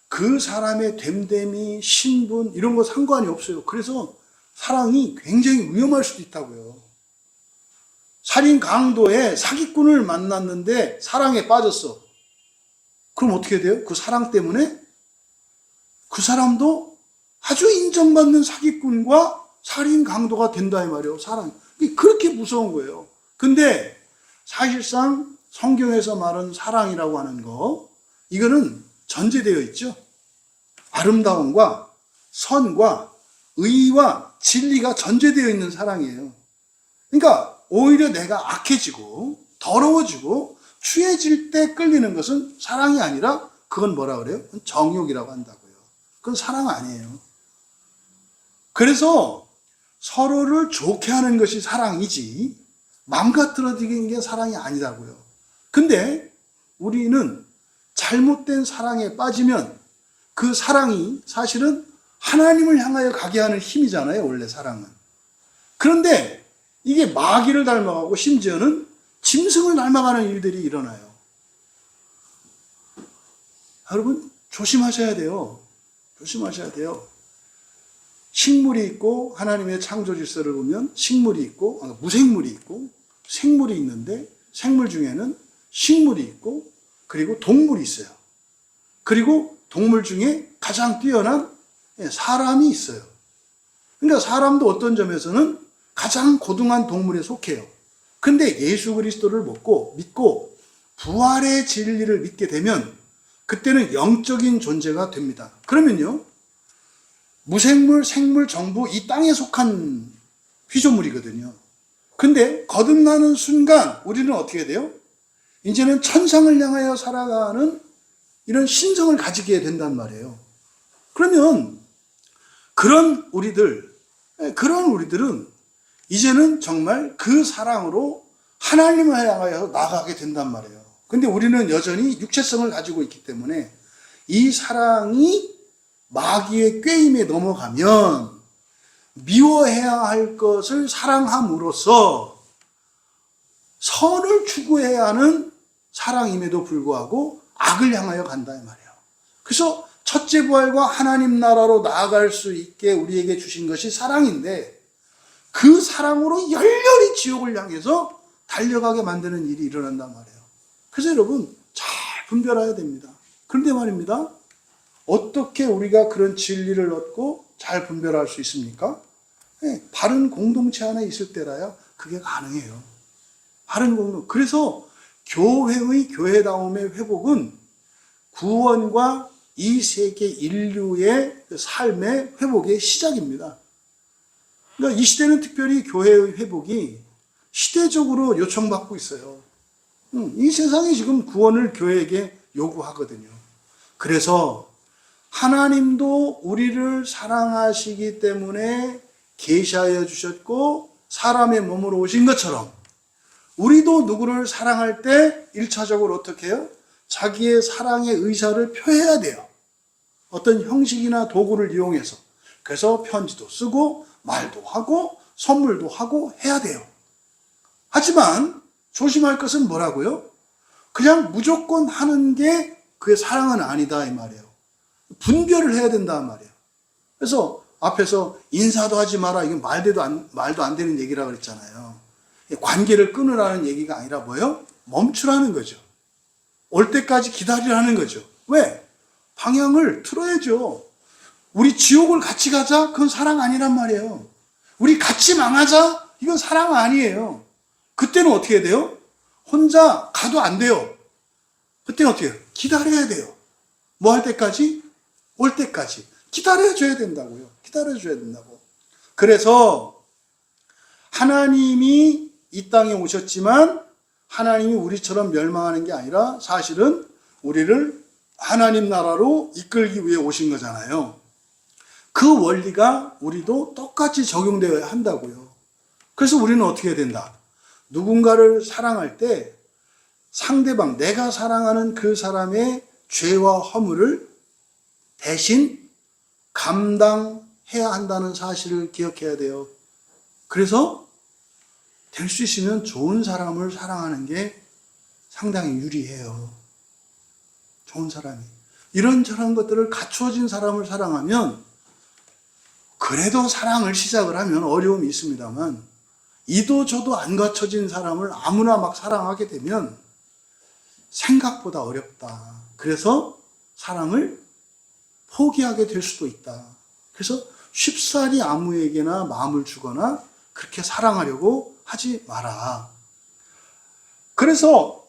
그 사람의 됨됨이, 신분 이런 거 상관이 없어요. 그래서 사랑이 굉장히 위험할 수도 있다고요. 살인 강도의 사기꾼을 만났는데 사랑에 빠졌어. 그럼 어떻게 돼요? 그 사랑 때문에 그 사람도 아주 인정받는 사기꾼과 살인 강도가 된다 이 말이에요. 사랑. 그렇게 무서운 거예요. 근데 사실상 성경에서 말하는 사랑이라고 하는 거 이거는 전제되어 있죠. 아름다움과 선과 의와 진리가 전제되어 있는 사랑이에요. 그러니까 오히려 내가 악해지고 더러워지고 추해질 때 끌리는 것은 사랑이 아니라 그건 뭐라 그래요? 정욕이라고 한다고요. 그건 사랑 아니에요. 그래서 서로를 좋게 하는 것이 사랑이지 망가뜨려지는 게 사랑이 아니라고요. 근데 우리는 잘못된 사랑에 빠지면 그 사랑이 사실은 하나님을 향하여 가게 하는 힘이잖아요. 원래 사랑은. 그런데 이게 마귀를 닮아가고 심지어는 짐승을 닮아가는 일들이 일어나요. 여러분 조심하셔야 돼요. 조심하셔야 돼요. 식물이 있고 하나님의 창조 질서를 보면 식물이 있고 무생물이 있고 생물이 있는데 생물 중에는 식물이 있고 그리고 동물이 있어요. 그리고 동물 중에 가장 뛰어난 사람이 있어요. 그러니까 사람도 어떤 점에서는 가장 고등한 동물에 속해요. 근데 예수 그리스도를 믿고 부활의 진리를 믿게 되면 그때는 영적인 존재가 됩니다. 그러면요. 무생물, 생물 전부 이 땅에 속한 피조물이거든요. 근데 거듭나는 순간 우리는 어떻게 돼요? 이제는 천상을 향하여 살아가는 이런 신성을 가지게 된단 말이에요. 그러면 그런 우리들은 이제는 정말 그 사랑으로 하나님을 향하여 나아가게 된단 말이에요. 근데 우리는 여전히 육체성을 가지고 있기 때문에 이 사랑이 마귀의 꾀임에 넘어가면 미워해야 할 것을 사랑함으로써 선을 추구해야 하는 사랑임에도 불구하고 악을 향하여 간다 이 말이에요. 그래서 첫째 부활과 하나님 나라로 나아갈 수 있게 우리에게 주신 것이 사랑인데 그 사랑으로 열렬히 지옥을 향해서 달려가게 만드는 일이 일어난단 말이에요. 그래서 여러분 잘 분별해야 됩니다. 그런데 말입니다. 어떻게 우리가 그런 진리를 얻고 잘 분별할 수 있습니까? 네, 바른 공동체 안에 있을 때라야 그게 가능해요. 바른 공동. 그래서 교회의 교회다움의 회복은 구원과 이 세계 인류의 삶의 회복의 시작입니다. 그러니까 이 시대는 특별히 교회의 회복이 시대적으로 요청받고 있어요. 이 세상이 지금 구원을 교회에게 요구하거든요. 그래서 하나님도 우리를 사랑하시기 때문에 계시하여 주셨고 사람의 몸으로 오신 것처럼 우리도 누구를 사랑할 때 1차적으로 어떻게 해요? 자기의 사랑의 의사를 표해야 돼요. 어떤 형식이나 도구를 이용해서. 그래서 편지도 쓰고 말도 하고 선물도 하고 해야 돼요. 하지만 조심할 것은 뭐라고요? 그냥 무조건 하는 게 그의 사랑은 아니다 이 말이에요. 분별을 해야 된다 말이에요. 그래서 앞에서 인사도 하지 마라. 이건 말도 안 되는 얘기라 그랬잖아요. 관계를 끊으라는 얘기가 아니라 뭐예요? 멈추라는 거죠. 올 때까지 기다리라는 거죠. 왜? 방향을 틀어야죠. 우리 지옥을 같이 가자? 그건 사랑 아니란 말이에요. 우리 같이 망하자? 이건 사랑 아니에요. 그때는 어떻게 해야 돼요? 혼자 가도 안 돼요. 그때는 어떻게 해요? 기다려야 돼요. 뭐 할 때까지? 올 때까지. 기다려줘야 된다고요. 기다려줘야 된다고. 그래서 하나님이 이 땅에 오셨지만 하나님이 우리처럼 멸망하는 게 아니라 사실은 우리를 하나님 나라로 이끌기 위해 오신 거잖아요. 그 원리가 우리도 똑같이 적용되어야 한다고요. 그래서 우리는 어떻게 해야 된다? 누군가를 사랑할 때 상대방, 내가 사랑하는 그 사람의 죄와 허물을 대신 감당해야 한다는 사실을 기억해야 돼요. 그래서 될 수 있으면 좋은 사람을 사랑하는 게 상당히 유리해요. 좋은 사람이. 이런저런 것들을 갖추어진 사람을 사랑하면 그래도 사랑을 시작을 하면 어려움이 있습니다만 이도 저도 안 갖춰진 사람을 아무나 막 사랑하게 되면 생각보다 어렵다. 그래서 사랑을 포기하게 될 수도 있다. 그래서 쉽사리 아무에게나 마음을 주거나 그렇게 사랑하려고 하지 마라. 그래서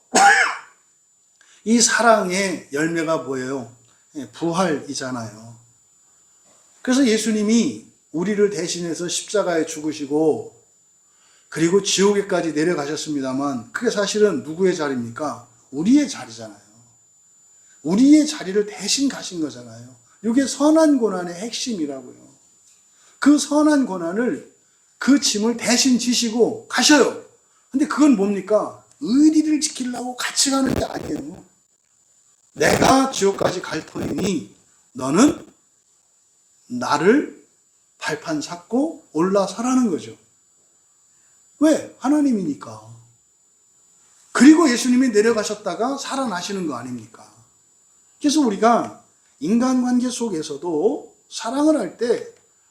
이 사랑의 열매가 뭐예요? 부활이잖아요. 그래서 예수님이 우리를 대신해서 십자가에 죽으시고 그리고 지옥에까지 내려가셨습니다만 그게 사실은 누구의 자리입니까? 우리의 자리잖아요. 우리의 자리를 대신 가신 거잖아요. 이게 선한 고난의 핵심이라고요. 그 선한 고난을 그 짐을 대신 지시고 가셔요. 근데 그건 뭡니까? 의리를 지키려고 같이 가는 게 아니에요. 내가 지옥까지 갈 터이니 너는 나를 발판 잡고 올라서라는 거죠. 왜? 하나님이니까. 그리고 예수님이 내려가셨다가 살아나시는 거 아닙니까? 그래서 우리가 인간관계 속에서도 사랑을 할 때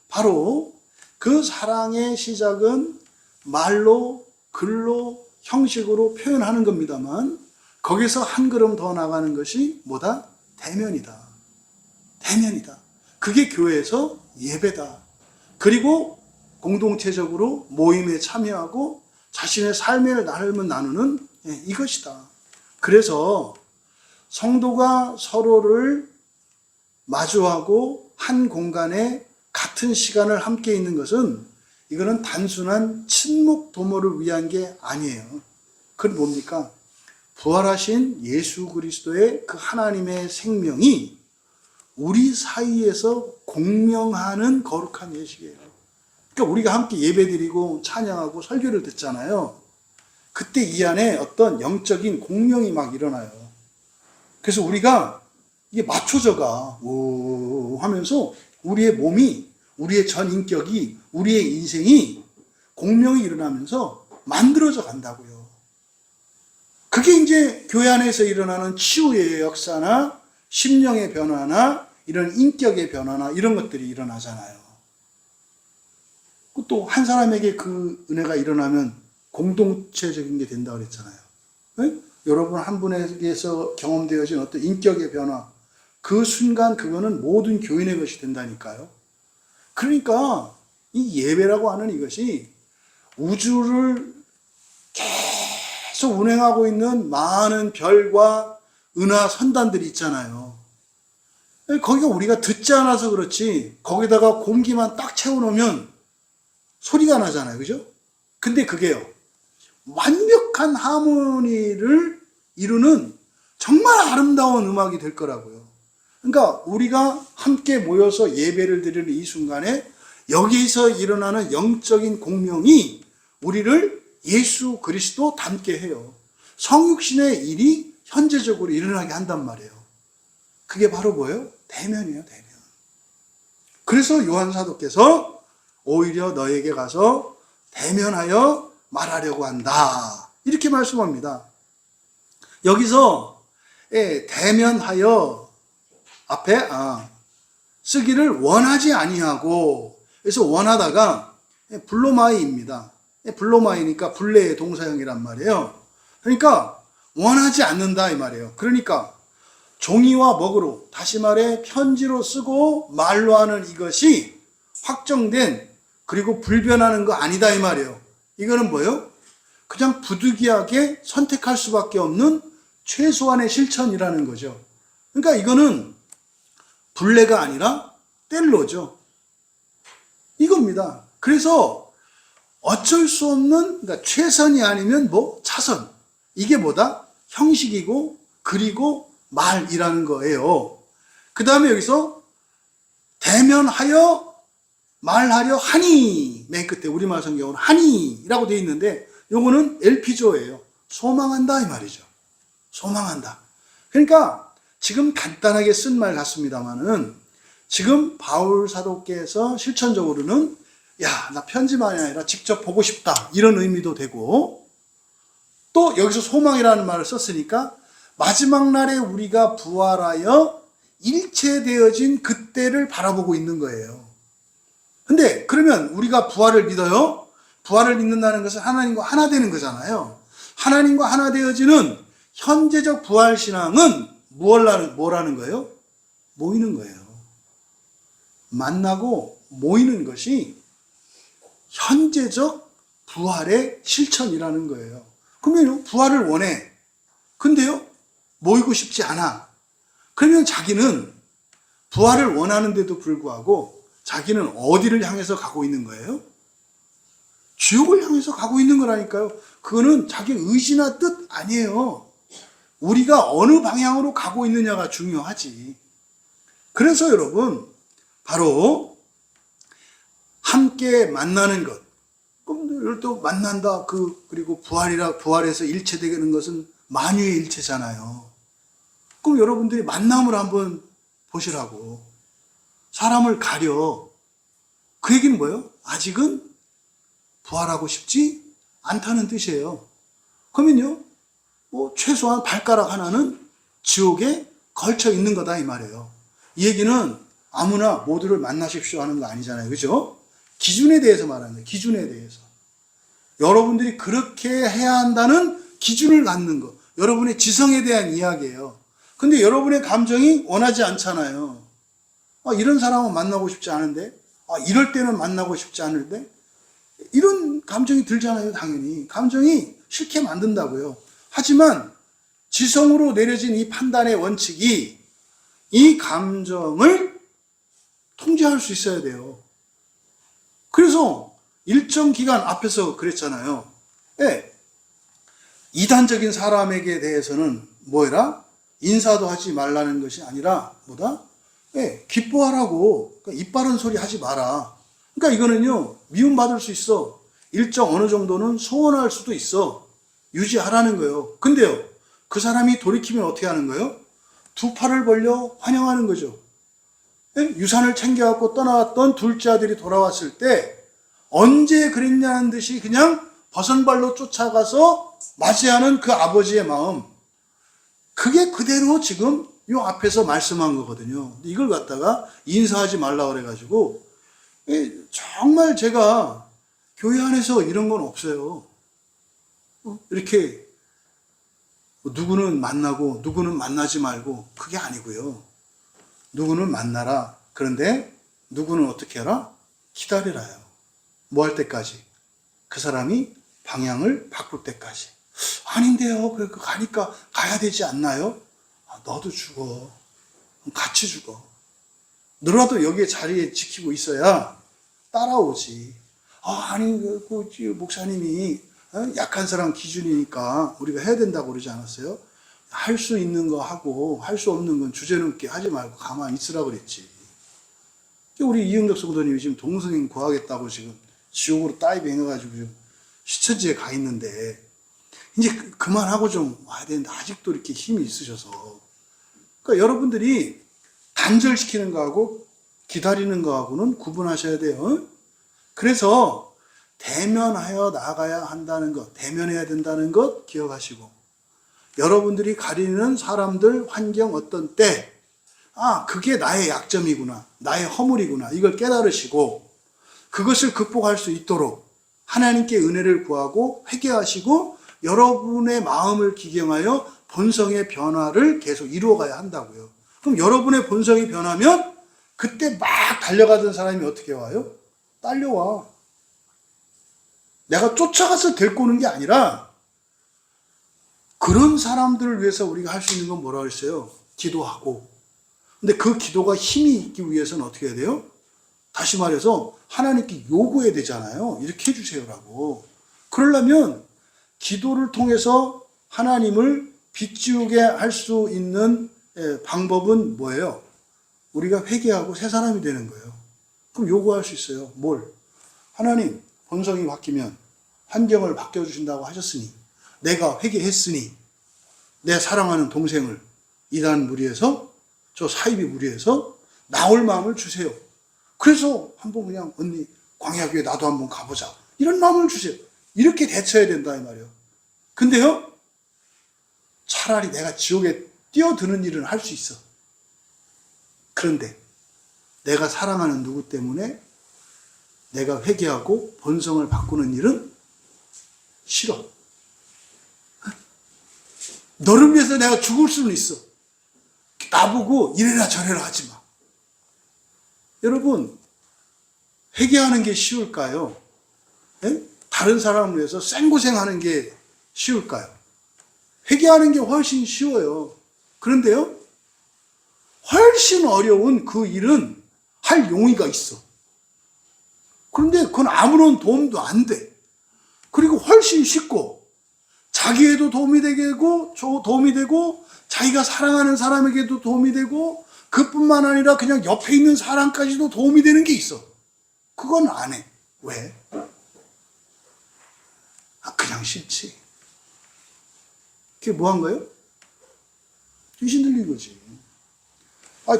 바로 그 사랑의 시작은 말로, 글로, 형식으로 표현하는 겁니다만 거기서 한 걸음 더 나가는 것이 뭐다? 대면이다. 대면이다. 그게 교회에서 예배다. 그리고 공동체적으로 모임에 참여하고 자신의 삶의 나름을 나누는 이것이다. 그래서 성도가 서로를 마주하고 한 공간에 같은 시간을 함께 있는 것은 이거는 단순한 친목 도모를 위한 게 아니에요. 그건 뭡니까? 부활하신 예수 그리스도의 그 하나님의 생명이 우리 사이에서 공명하는 거룩한 예식이에요. 그러니까 우리가 함께 예배드리고 찬양하고 설교를 듣잖아요. 그때 이 안에 어떤 영적인 공명이 막 일어나요. 그래서 우리가 이게 맞춰져가 오 하면서 우리의 몸이, 우리의 전 인격이, 우리의 인생이 공명이 일어나면서 만들어져 간다고요. 그게 이제 교회 안에서 일어나는 치유의 역사나 심령의 변화나 이런 인격의 변화나 이런 것들이 일어나잖아요. 또 한 사람에게 그 은혜가 일어나면 공동체적인 게 된다고 그랬잖아요. 네? 여러분 한 분에게서 경험되어진 어떤 인격의 변화, 그 순간 그거는 모든 교인의 것이 된다니까요. 그러니까 이 예배라고 하는 이것이 우주를 계속 운행하고 있는 많은 별과 은하 선단들이 있잖아요. 거기가 우리가 듣지 않아서 그렇지 거기다가 공기만 딱 채워놓으면 소리가 나잖아요. 그죠? 근데 그게요, 완벽한 하모니를 이루는 정말 아름다운 음악이 될 거라고요. 그러니까 우리가 함께 모여서 예배를 드리는 이 순간에 여기서 일어나는 영적인 공명이 우리를 예수 그리스도 닮게 해요. 성육신의 일이 현재적으로 일어나게 한단 말이에요. 그게 바로 뭐예요? 대면이에요, 대면. 그래서 요한 사도께서 오히려 너에게 가서 대면하여 말하려고 한다. 이렇게 말씀합니다. 여기서 대면하여 앞에 쓰기를 원하지 아니하고, 그래서 원하다가 블로마이입니다. 블로마이니까 불례의 동사형이란 말이에요. 그러니까 원하지 않는다 이 말이에요. 그러니까 종이와 먹으로, 다시 말해 편지로 쓰고 말로 하는 이것이 확정된, 그리고 불변하는 거 아니다 이 말이에요. 이거는 뭐예요? 그냥 부득이하게 선택할 수밖에 없는 최소한의 실천이라는 거죠. 그러니까 이거는 불례가 아니라 뗄로죠. 이겁니다. 그래서 어쩔 수 없는, 그러니까 최선이 아니면 차선. 이게 뭐다? 형식이고, 그리고 말이라는 거예요. 그 다음에 여기서 대면하여 말하려 하니, 맨 끝에 우리말 성경으로 하니라고 되어 있는데, 요거는 엘피조예요. 소망한다 이 말이죠. 소망한다. 그러니까 지금 간단하게 쓴 말 같습니다만은, 지금 바울 사도께서 실천적으로는 나 편지만이 아니라 직접 보고 싶다 이런 의미도 되고, 또 여기서 소망이라는 말을 썼으니까 마지막 날에 우리가 부활하여 일체되어진 그때를 바라보고 있는 거예요. 근데 그러면 우리가 부활을 믿어요? 부활을 믿는다는 것은 하나님과 하나 되는 거잖아요. 하나님과 하나 되어지는 현재적 부활신앙은 뭐라는 거예요? 모이는 거예요. 만나고 모이는 것이 현재적 부활의 실천이라는 거예요. 그러면 부활을 원해. 근데요, 모이고 싶지 않아. 그러면 자기는 부활을 원하는데도 불구하고 자기는 어디를 향해서 가고 있는 거예요? 지옥을 향해서 가고 있는 거라니까요. 그거는 자기 의지나 뜻 아니에요. 우리가 어느 방향으로 가고 있느냐가 중요하지. 그래서 여러분, 바로 함께 만나는 것. 그럼 또 만난다. 그리고 부활해서 일체되는 것은 만유의 일체잖아요. 그럼 여러분들이 만남을 한번 보시라고. 사람을 가려. 그 얘기는 뭐예요? 아직은 부활하고 싶지 않다는 뜻이에요. 그러면요, 최소한 발가락 하나는 지옥에 걸쳐 있는 거다 이 말이에요. 이 얘기는 아무나 모두를 만나십시오 하는 거 아니잖아요. 그죠? 기준에 대해서 말하는 거예요. 기준에 대해서. 여러분들이 그렇게 해야 한다는 기준을 갖는 거. 여러분의 지성에 대한 이야기예요. 근데 여러분의 감정이 원하지 않잖아요. 이런 사람은 만나고 싶지 않은데, 이럴 때는 만나고 싶지 않은데, 이런 감정이 들잖아요, 당연히. 감정이 싫게 만든다고요. 하지만 지성으로 내려진 이 판단의 원칙이 이 감정을 통제할 수 있어야 돼요. 그래서 일정 기간 앞에서 그랬잖아요. 이단적인 사람에게 대해서는 뭐해라? 인사도 하지 말라는 것이 아니라 기뻐하라고. 그러니까 입 바른 소리 하지 마라. 그러니까 이거는요, 미움받을 수 있어. 일정 어느 정도는 소원할 수도 있어. 유지하라는 거예요. 근데요, 그 사람이 돌이키면 어떻게 하는 거예요? 두 팔을 벌려 환영하는 거죠. 유산을 챙겨갖고 떠나왔던 둘째 아들이 돌아왔을 때 언제 그랬냐는 듯이 그냥 버선발로 쫓아가서 맞이하는 그 아버지의 마음, 그게 그대로 지금 요 앞에서 말씀한 거거든요. 이걸 갖다가 인사하지 말라 그래가지고, 정말 제가 교회 안에서 이런 건 없어요. 이렇게 누구는 만나고 누구는 만나지 말고, 그게 아니고요. 누구는 만나라. 그런데 누구는 어떻게 해라? 기다리라요. 뭐 할 때까지? 그 사람이 방향을 바꿀 때까지. 아닌데요. 그래 가니까 가야 되지 않나요? 너도 죽어. 같이 죽어. 너라도 여기에 자리에 지키고 있어야 따라오지. 아니 목사님이 약한 사람 기준이니까 우리가 해야 된다고 그러지 않았어요? 할 수 있는 거 하고 할 수 없는 건 주제넘게 하지 말고 가만히 있으라 그랬지. 우리 이영덕 성도님이 지금 동성애 구하겠다고 지금 지옥으로 다이빙 해가지고 지금 시천지에 가 있는데 이제 그만하고 좀 와야 되는데 아직도 이렇게 힘이 있으셔서. 그러니까 여러분들이 단절시키는 거하고 기다리는 거하고는 구분하셔야 돼요. 그래서 대면하여 나가야 한다는 것, 대면해야 된다는 것 기억하시고, 여러분들이 가리는 사람들, 환경, 어떤 때, 그게 나의 약점이구나, 나의 허물이구나, 이걸 깨달으시고 그것을 극복할 수 있도록 하나님께 은혜를 구하고 회개하시고 여러분의 마음을 기경하여 본성의 변화를 계속 이루어가야 한다고요. 그럼 여러분의 본성이 변하면 그때 막 달려가던 사람이 어떻게 와요? 딸려와. 내가 쫓아가서 데리고 오는 게 아니라 그런 사람들을 위해서 우리가 할 수 있는 건 뭐라고 했어요? 기도하고. 근데 그 기도가 힘이 있기 위해서는 어떻게 해야 돼요? 다시 말해서 하나님께 요구해야 되잖아요. 이렇게 해주세요라고. 그러려면 기도를 통해서 하나님을 빗지우게 할 수 있는 방법은 뭐예요? 우리가 회개하고 새 사람이 되는 거예요. 그럼 요구할 수 있어요. 뭘? 하나님, 본성이 바뀌면 환경을 바뀌어주신다고 하셨으니, 내가 회개했으니 내 사랑하는 동생을 이단 무리에서, 저 사이비 무리에서 나올 마음을 주세요. 그래서 한번 그냥 언니 광야교회 나도 한번 가보자, 이런 마음을 주세요. 이렇게 대처해야 된다 이 말이에요. 근데요, 차라리 내가 지옥에 뛰어드는 일은 할 수 있어. 그런데 내가 사랑하는 누구 때문에 내가 회개하고 본성을 바꾸는 일은 싫어. 너를 위해서 내가 죽을 수는 있어. 나보고 이래라 저래라 하지 마. 여러분, 회개하는 게 쉬울까요? 에? 다른 사람을 위해서 생고생하는 게 쉬울까요? 회개하는 게 훨씬 쉬워요. 그런데요, 훨씬 어려운 그 일은 할 용의가 있어. 그런데 그건 아무런 도움도 안 돼. 그리고 훨씬 쉽고 자기에도 도움이 되고 자기가 사랑하는 사람에게도 도움이 되고 그뿐만 아니라 그냥 옆에 있는 사람까지도 도움이 되는 게 있어. 그건 안 해. 왜? 그냥 싫지. 그게 뭐 한 거예요? 귀신 들린 거지.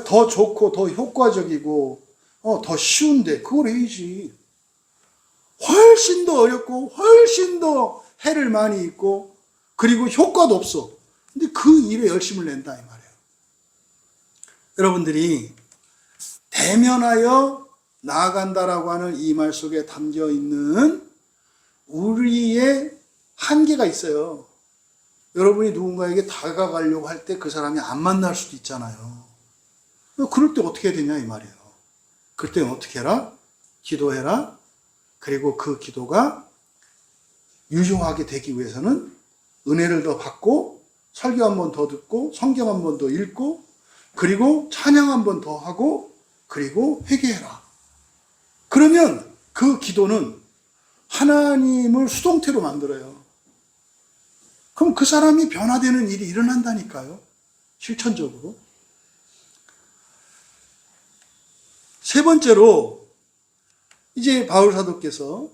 더 좋고 더 효과적이고 더 쉬운데 그걸 해야지. 훨씬 더 어렵고 훨씬 더 해를 많이 입고 그리고 효과도 없어. 근데 그 일에 열심을 낸다 이 말이에요. 여러분들이 대면하여 나아간다라고 하는 이 말 속에 담겨 있는 우리의 한계가 있어요. 여러분이 누군가에게 다가가려고 할 때 그 사람이 안 만날 수도 있잖아요. 그럴 때 어떻게 해야 되냐 이 말이에요. 그럴 때는 어떻게 해라? 기도해라. 그리고 그 기도가 유효하게 되기 위해서는 은혜를 더 받고 설교 한 번 더 듣고 성경 한 번 더 읽고 그리고 찬양 한 번 더 하고 그리고 회개해라. 그러면 그 기도는 하나님을 수동태로 만들어요. 그럼 그 사람이 변화되는 일이 일어난다니까요. 실천적으로. 세 번째로 이제 바울 사도께서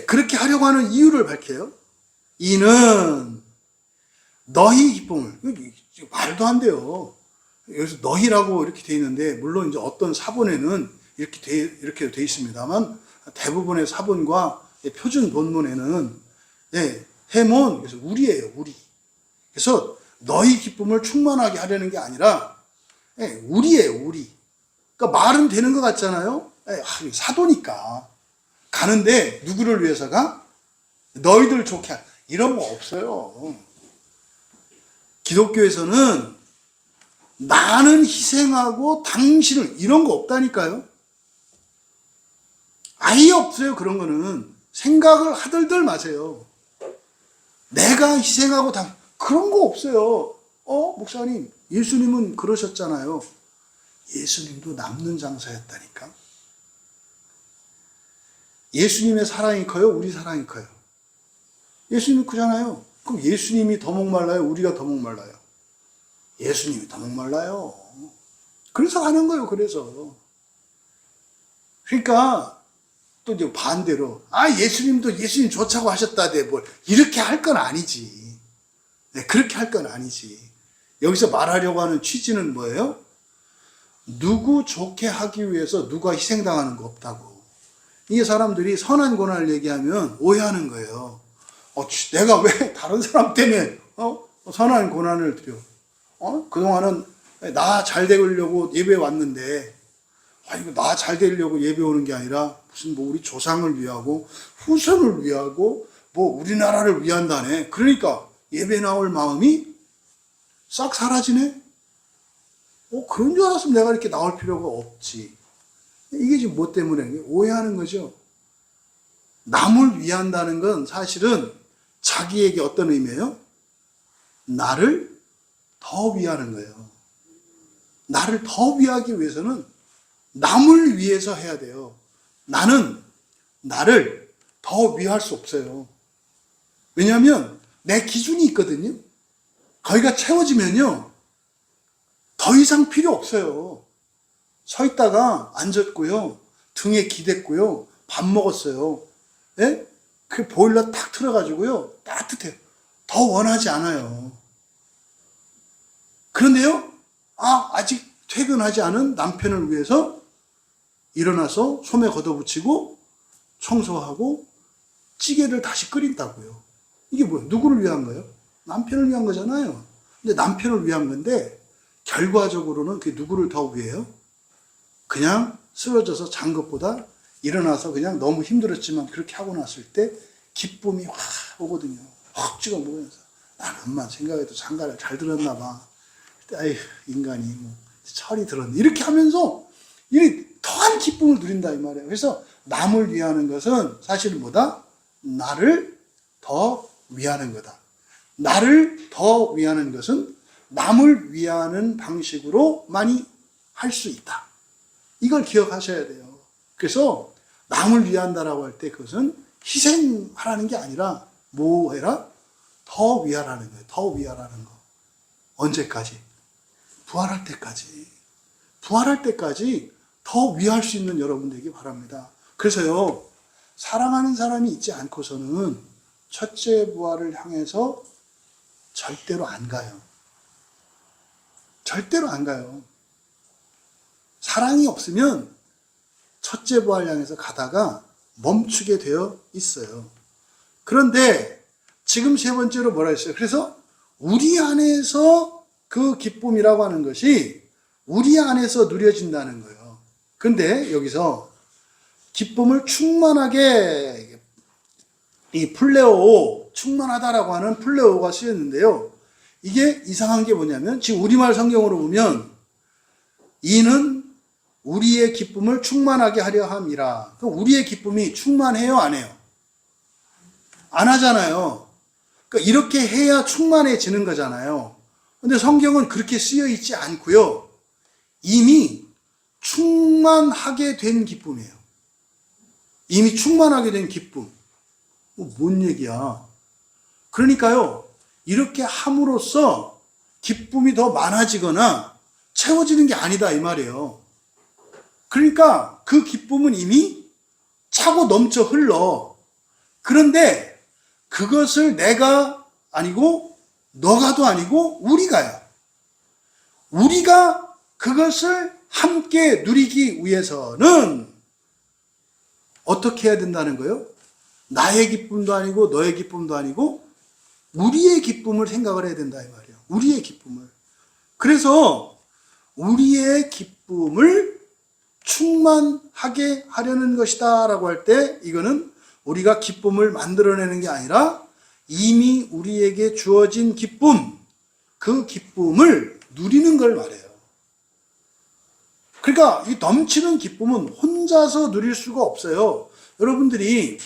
그렇게 하려고 하는 이유를 밝혀요. 이는 너희 기쁨을, 말도 안 돼요. 여기서 너희라고 이렇게 돼 있는데 물론 이제 어떤 사본에는 이렇게 돼 있습니다만 대부분의 사본과 표준 본문에는 해몬, 그래서 우리예요, 우리. 그래서 너희 기쁨을 충만하게 하려는 게 아니라 우리예요, 우리. 그러니까 말은 되는 것 같잖아요. 사도니까 가는데 누구를 위해서가? 너희들 좋게 이런 거 없어요. 기독교에서는 나는 희생하고 당신을 이런 거 없다니까요. 아예 없어요. 그런 거는 생각을 하들들 마세요. 내가 희생하고 그런 거 없어요. 목사님, 예수님은 그러셨잖아요. 예수님도 남는 장사였다니까. 예수님의 사랑이 커요? 우리 사랑이 커요? 예수님은 크잖아요. 그럼 예수님이 더 목말라요? 우리가 더 목말라요? 예수님이 더 목말라요. 그래서 하는 거예요. 그래서. 그러니까 또 이제 반대로 예수님도 예수님 좋다고 하셨다대 뭘 이렇게 할 건 아니지. 네, 그렇게 할 건 아니지. 여기서 말하려고 하는 취지는 뭐예요? 누구 좋게 하기 위해서 누가 희생당하는 거 없다고. 이게 사람들이 선한 고난을 얘기하면 오해하는 거예요. 내가 왜 다른 사람 때문에 선한 고난을 드려? 그동안은 나 잘 되려고 예배 왔는데 이거 나 잘 되려고 예배 오는 게 아니라 무슨 뭐 우리 조상을 위하고 후손을 위하고 뭐 우리나라를 위한다네. 그러니까 예배 나올 마음이 싹 사라지네. 그런 줄 알았으면 내가 이렇게 나올 필요가 없지. 이게 지금 뭐 때문에 오해하는 거죠. 남을 위한다는 건 사실은 자기에게 어떤 의미예요? 나를 더 위하는 거예요. 나를 더 위하기 위해서는 남을 위해서 해야 돼요. 나는 나를 더 위할 수 없어요. 왜냐하면 내 기준이 있거든요. 거기가 채워지면요. 더 이상 필요 없어요. 서 있다가 앉았고요. 등에 기댔고요. 밥 먹었어요. 예? 그 보일러 탁 틀어가지고요. 따뜻해요. 더 원하지 않아요. 그런데요. 아직 퇴근하지 않은 남편을 위해서 일어나서 소매 걷어붙이고 청소하고 찌개를 다시 끓인다고요. 이게 뭐예요? 누구를 위한 거예요? 남편을 위한 거잖아요. 근데 남편을 위한 건데 결과적으로는 그게 누구를 더 위해요? 그냥 쓰러져서 잔 것보다 일어나서 그냥 너무 힘들었지만 그렇게 하고 났을 때 기쁨이 확 오거든요. 확 찍어 먹으면서 나는 엄마 생각해도 장가를 잘 들었나 봐. 그때 인간이 뭐 철이 들었네. 이렇게 하면서 이 더한 기쁨을 누린다 이 말이에요. 그래서 남을 위하는 것은 사실 뭐다? 나를 더 위하는 거다. 나를 더 위하는 것은 남을 위하는 방식으로 많이 할 수 있다. 이걸 기억하셔야 돼요. 그래서 남을 위한다라고 할 때 그것은 희생하라는 게 아니라 뭐 해라? 더 위하라는 거예요. 더 위하라는 거. 언제까지? 부활할 때까지. 부활할 때까지 더 위할 수 있는 여러분 되기 바랍니다. 그래서요, 사랑하는 사람이 있지 않고서는 첫째 부활을 향해서 절대로 안 가요. 절대로 안 가요. 사랑이 없으면 첫째 부활 향해서 가다가 멈추게 되어 있어요. 그런데 지금 세 번째로 뭐라 했어요? 그래서 우리 안에서 그 기쁨이라고 하는 것이 우리 안에서 누려진다는 거예요. 근데 여기서 기쁨을 충만하게 이 플레오, 충만하다라고 하는 플레오가 쓰였는데요. 이게 이상한 게 뭐냐면 지금 우리말 성경으로 보면 이는 우리의 기쁨을 충만하게 하려 함이라. 그럼 우리의 기쁨이 충만해요, 안 해요? 안 하잖아요. 그러니까 이렇게 해야 충만해지는 거잖아요. 근데 성경은 그렇게 쓰여 있지 않고요. 이미 충만하게 된 기쁨이에요. 이미 충만하게 된 기쁨. 뭔 얘기야? 그러니까요, 이렇게 함으로써 기쁨이 더 많아지거나 채워지는 게 아니다 이 말이에요. 그러니까 그 기쁨은 이미 차고 넘쳐 흘러. 그런데 그것을 내가 아니고 너가도 아니고 우리가요. 우리가 그것을 함께 누리기 위해서는 어떻게 해야 된다는 거예요? 나의 기쁨도 아니고 너의 기쁨도 아니고 우리의 기쁨을 생각을 해야 된다 이 말이에요. 우리의 기쁨을. 그래서 우리의 기쁨을 충만하게 하려는 것이다 라고 할 때 이거는 우리가 기쁨을 만들어내는 게 아니라 이미 우리에게 주어진 기쁨, 그 기쁨을 누리는 걸 말해요. 그러니까 이 넘치는 기쁨은 혼자서 누릴 수가 없어요. 여러분들이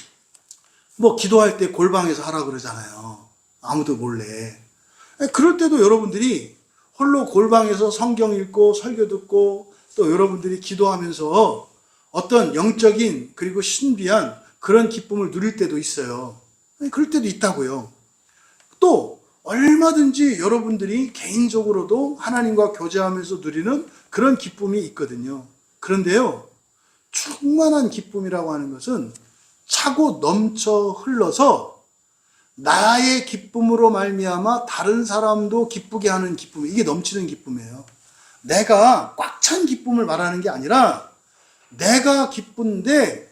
뭐 기도할 때 골방에서 하라 그러잖아요. 아무도 몰래. 그럴 때도 여러분들이 홀로 골방에서 성경 읽고 설교 듣고 또 여러분들이 기도하면서 어떤 영적인 그리고 신비한 그런 기쁨을 누릴 때도 있어요. 그럴 때도 있다고요. 또 얼마든지 여러분들이 개인적으로도 하나님과 교제하면서 누리는 그런 기쁨이 있거든요. 그런데요, 충만한 기쁨이라고 하는 것은 차고 넘쳐 흘러서 나의 기쁨으로 말미암아 다른 사람도 기쁘게 하는 기쁨, 이게 넘치는 기쁨이에요. 내가 꽉 찬 기쁨을 말하는 게 아니라 내가 기쁜데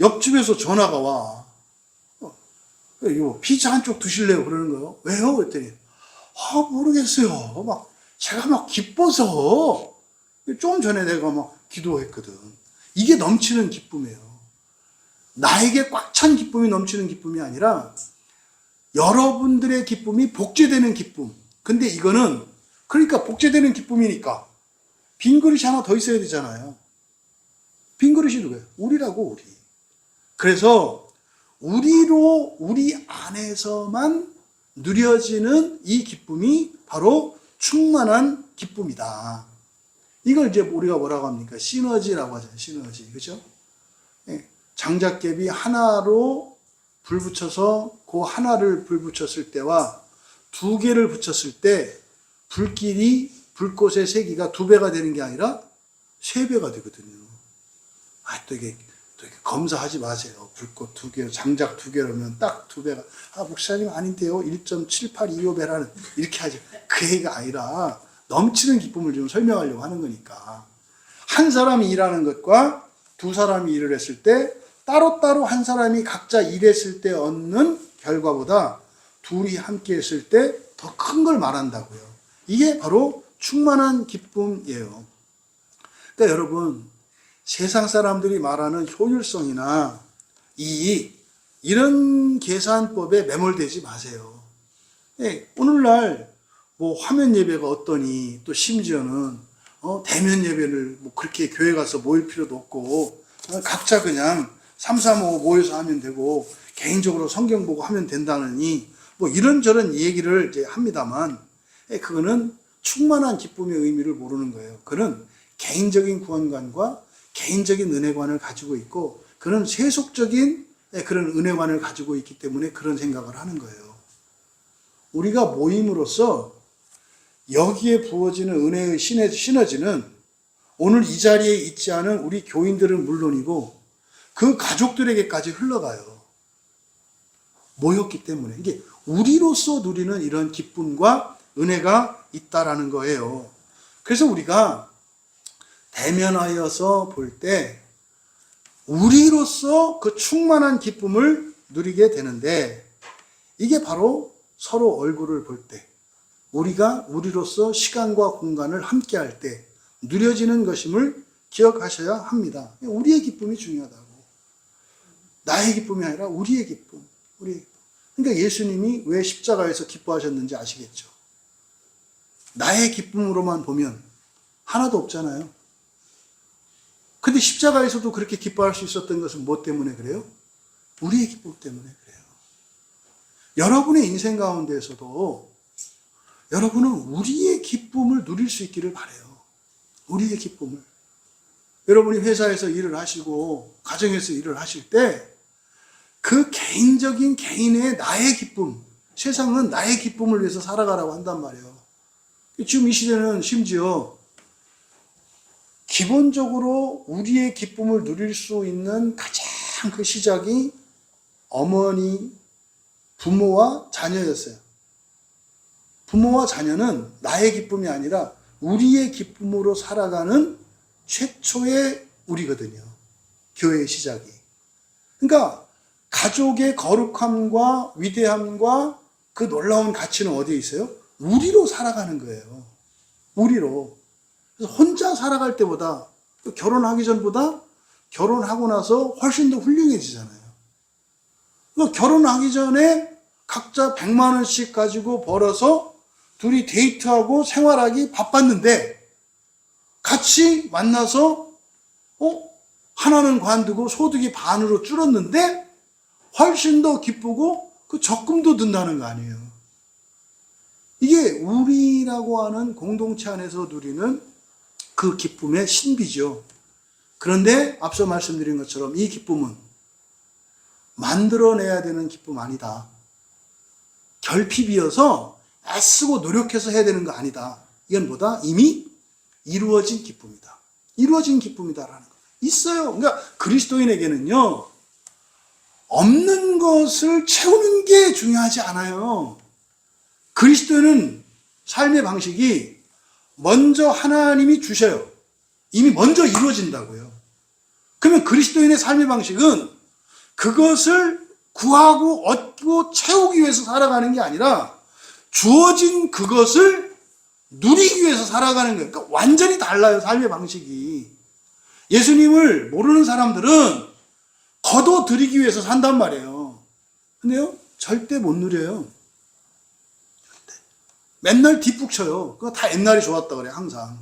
옆집에서 전화가 와. 이거 피자 한쪽 드실래요? 그러는 거예요. 왜요? 그랬더니 모르겠어요. 제가 막 기뻐서 좀 전에 내가 막 기도했거든. 이게 넘치는 기쁨이에요. 나에게 꽉 찬 기쁨이 넘치는 기쁨이 아니라 여러분들의 기쁨이 복제되는 기쁨. 근데 이거는 그러니까 복제되는 기쁨이니까 빈 그릇이 하나 더 있어야 되잖아요. 빈 그릇이 누구예요? 우리라고, 우리. 그래서 우리 안에서만 누려지는 이 기쁨이 바로 충만한 기쁨이다. 이걸 이제 우리가 뭐라고 합니까? 시너지라고 하잖아요. 시너지. 그죠? 예. 장작개비 하나로 불 붙여서 그 하나를 불 붙였을 때와 두 개를 붙였을 때 불꽃의 세기가 2배가 되는 게 아니라 3배가 되거든요. 또 이게 검사하지 마세요. 불꽃 2개, 장작 2개라면 딱 2배가. 목사님 아닌데요. 1.7825배라는 이렇게 하지. 그 얘기가 아니라 넘치는 기쁨을 좀 설명하려고 하는 거니까. 한 사람이 일하는 것과 두 사람이 일을 했을 때 따로따로 한 사람이 각자 일했을 때 얻는 결과보다 둘이 함께 했을 때 더 큰 걸 말한다고요. 이게 바로 충만한 기쁨이에요. 그러니까 여러분, 세상 사람들이 말하는 효율성이나 이익, 이런 계산법에 매몰되지 마세요. 오늘날 화면 예배가 어떠니, 또 심지어는 대면 예배를 그렇게 교회 가서 모일 필요도 없고 각자 그냥 335 모여서 하면 되고 개인적으로 성경 보고 하면 된다느니 이런저런 얘기를 이제 합니다만, 그거는 충만한 기쁨의 의미를 모르는 거예요. 그는 개인적인 구원관과 개인적인 은혜관을 가지고 있고, 그는 세속적인 그런 은혜관을 가지고 있기 때문에 그런 생각을 하는 거예요. 우리가 모임으로써 여기에 부어지는 은혜의 시너지는 오늘 이 자리에 있지 않은 우리 교인들은 물론이고 그 가족들에게까지 흘러가요. 모였기 때문에. 이게 우리로서 누리는 이런 기쁨과 은혜가 있다라는 거예요. 그래서 우리가 대면하여서 볼 때 우리로서 그 충만한 기쁨을 누리게 되는데, 이게 바로 서로 얼굴을 볼 때, 우리가 우리로서 시간과 공간을 함께 할 때 누려지는 것임을 기억하셔야 합니다. 우리의 기쁨이 중요하다고. 나의 기쁨이 아니라 우리의 기쁨. 그러니까 예수님이 왜 십자가에서 기뻐하셨는지 아시겠죠? 나의 기쁨으로만 보면 하나도 없잖아요. 근데 십자가에서도 그렇게 기뻐할 수 있었던 것은 뭐 때문에 그래요? 우리의 기쁨 때문에 그래요. 여러분의 인생 가운데에서도 여러분은 우리의 기쁨을 누릴 수 있기를 바라요. 우리의 기쁨을. 여러분이 회사에서 일을 하시고 가정에서 일을 하실 때 그 개인적인 개인의 나의 기쁨, 세상은 나의 기쁨을 위해서 살아가라고 한단 말이에요. 지금 이 시대는 심지어 기본적으로 우리의 기쁨을 누릴 수 있는 가장 그 시작이 어머니, 부모와 자녀였어요. 부모와 자녀는 나의 기쁨이 아니라 우리의 기쁨으로 살아가는 최초의 우리거든요. 교회의 시작이. 그러니까 가족의 거룩함과 위대함과 그 놀라운 가치는 어디에 있어요? 우리로 살아가는 거예요. 우리로. 그래서 혼자 살아갈 때보다, 결혼하기 전보다 결혼하고 나서 훨씬 더 훌륭해지잖아요. 결혼하기 전에 각자 100만 원씩 가지고 벌어서 둘이 데이트하고 생활하기 바빴는데, 같이 만나서 하나는 관두고 소득이 반으로 줄었는데 훨씬 더 기쁘고 그 적금도 든다는 거 아니에요. 이게 우리라고 하는 공동체 안에서 누리는 그 기쁨의 신비죠. 그런데 앞서 말씀드린 것처럼 이 기쁨은 만들어내야 되는 기쁨 아니다. 결핍이어서 애쓰고 노력해서 해야 되는 거 아니다. 이건 뭐다? 이미 이루어진 기쁨이다. 이루어진 기쁨이다라는 거. 있어요. 그러니까 그리스도인에게는요, 없는 것을 채우는 게 중요하지 않아요. 그리스도인은 삶의 방식이 먼저 하나님이 주셔요. 이미 먼저 이루어진다고요. 그러면 그리스도인의 삶의 방식은 그것을 구하고 얻고 채우기 위해서 살아가는 게 아니라 주어진 그것을 누리기 위해서 살아가는 거예요. 그러니까 완전히 달라요, 삶의 방식이. 예수님을 모르는 사람들은 거둬들이기 위해서 산단 말이에요. 근데요, 절대 못 누려요. 맨날 뒷북 쳐요. 그거 다 옛날이 좋았다 그래, 항상.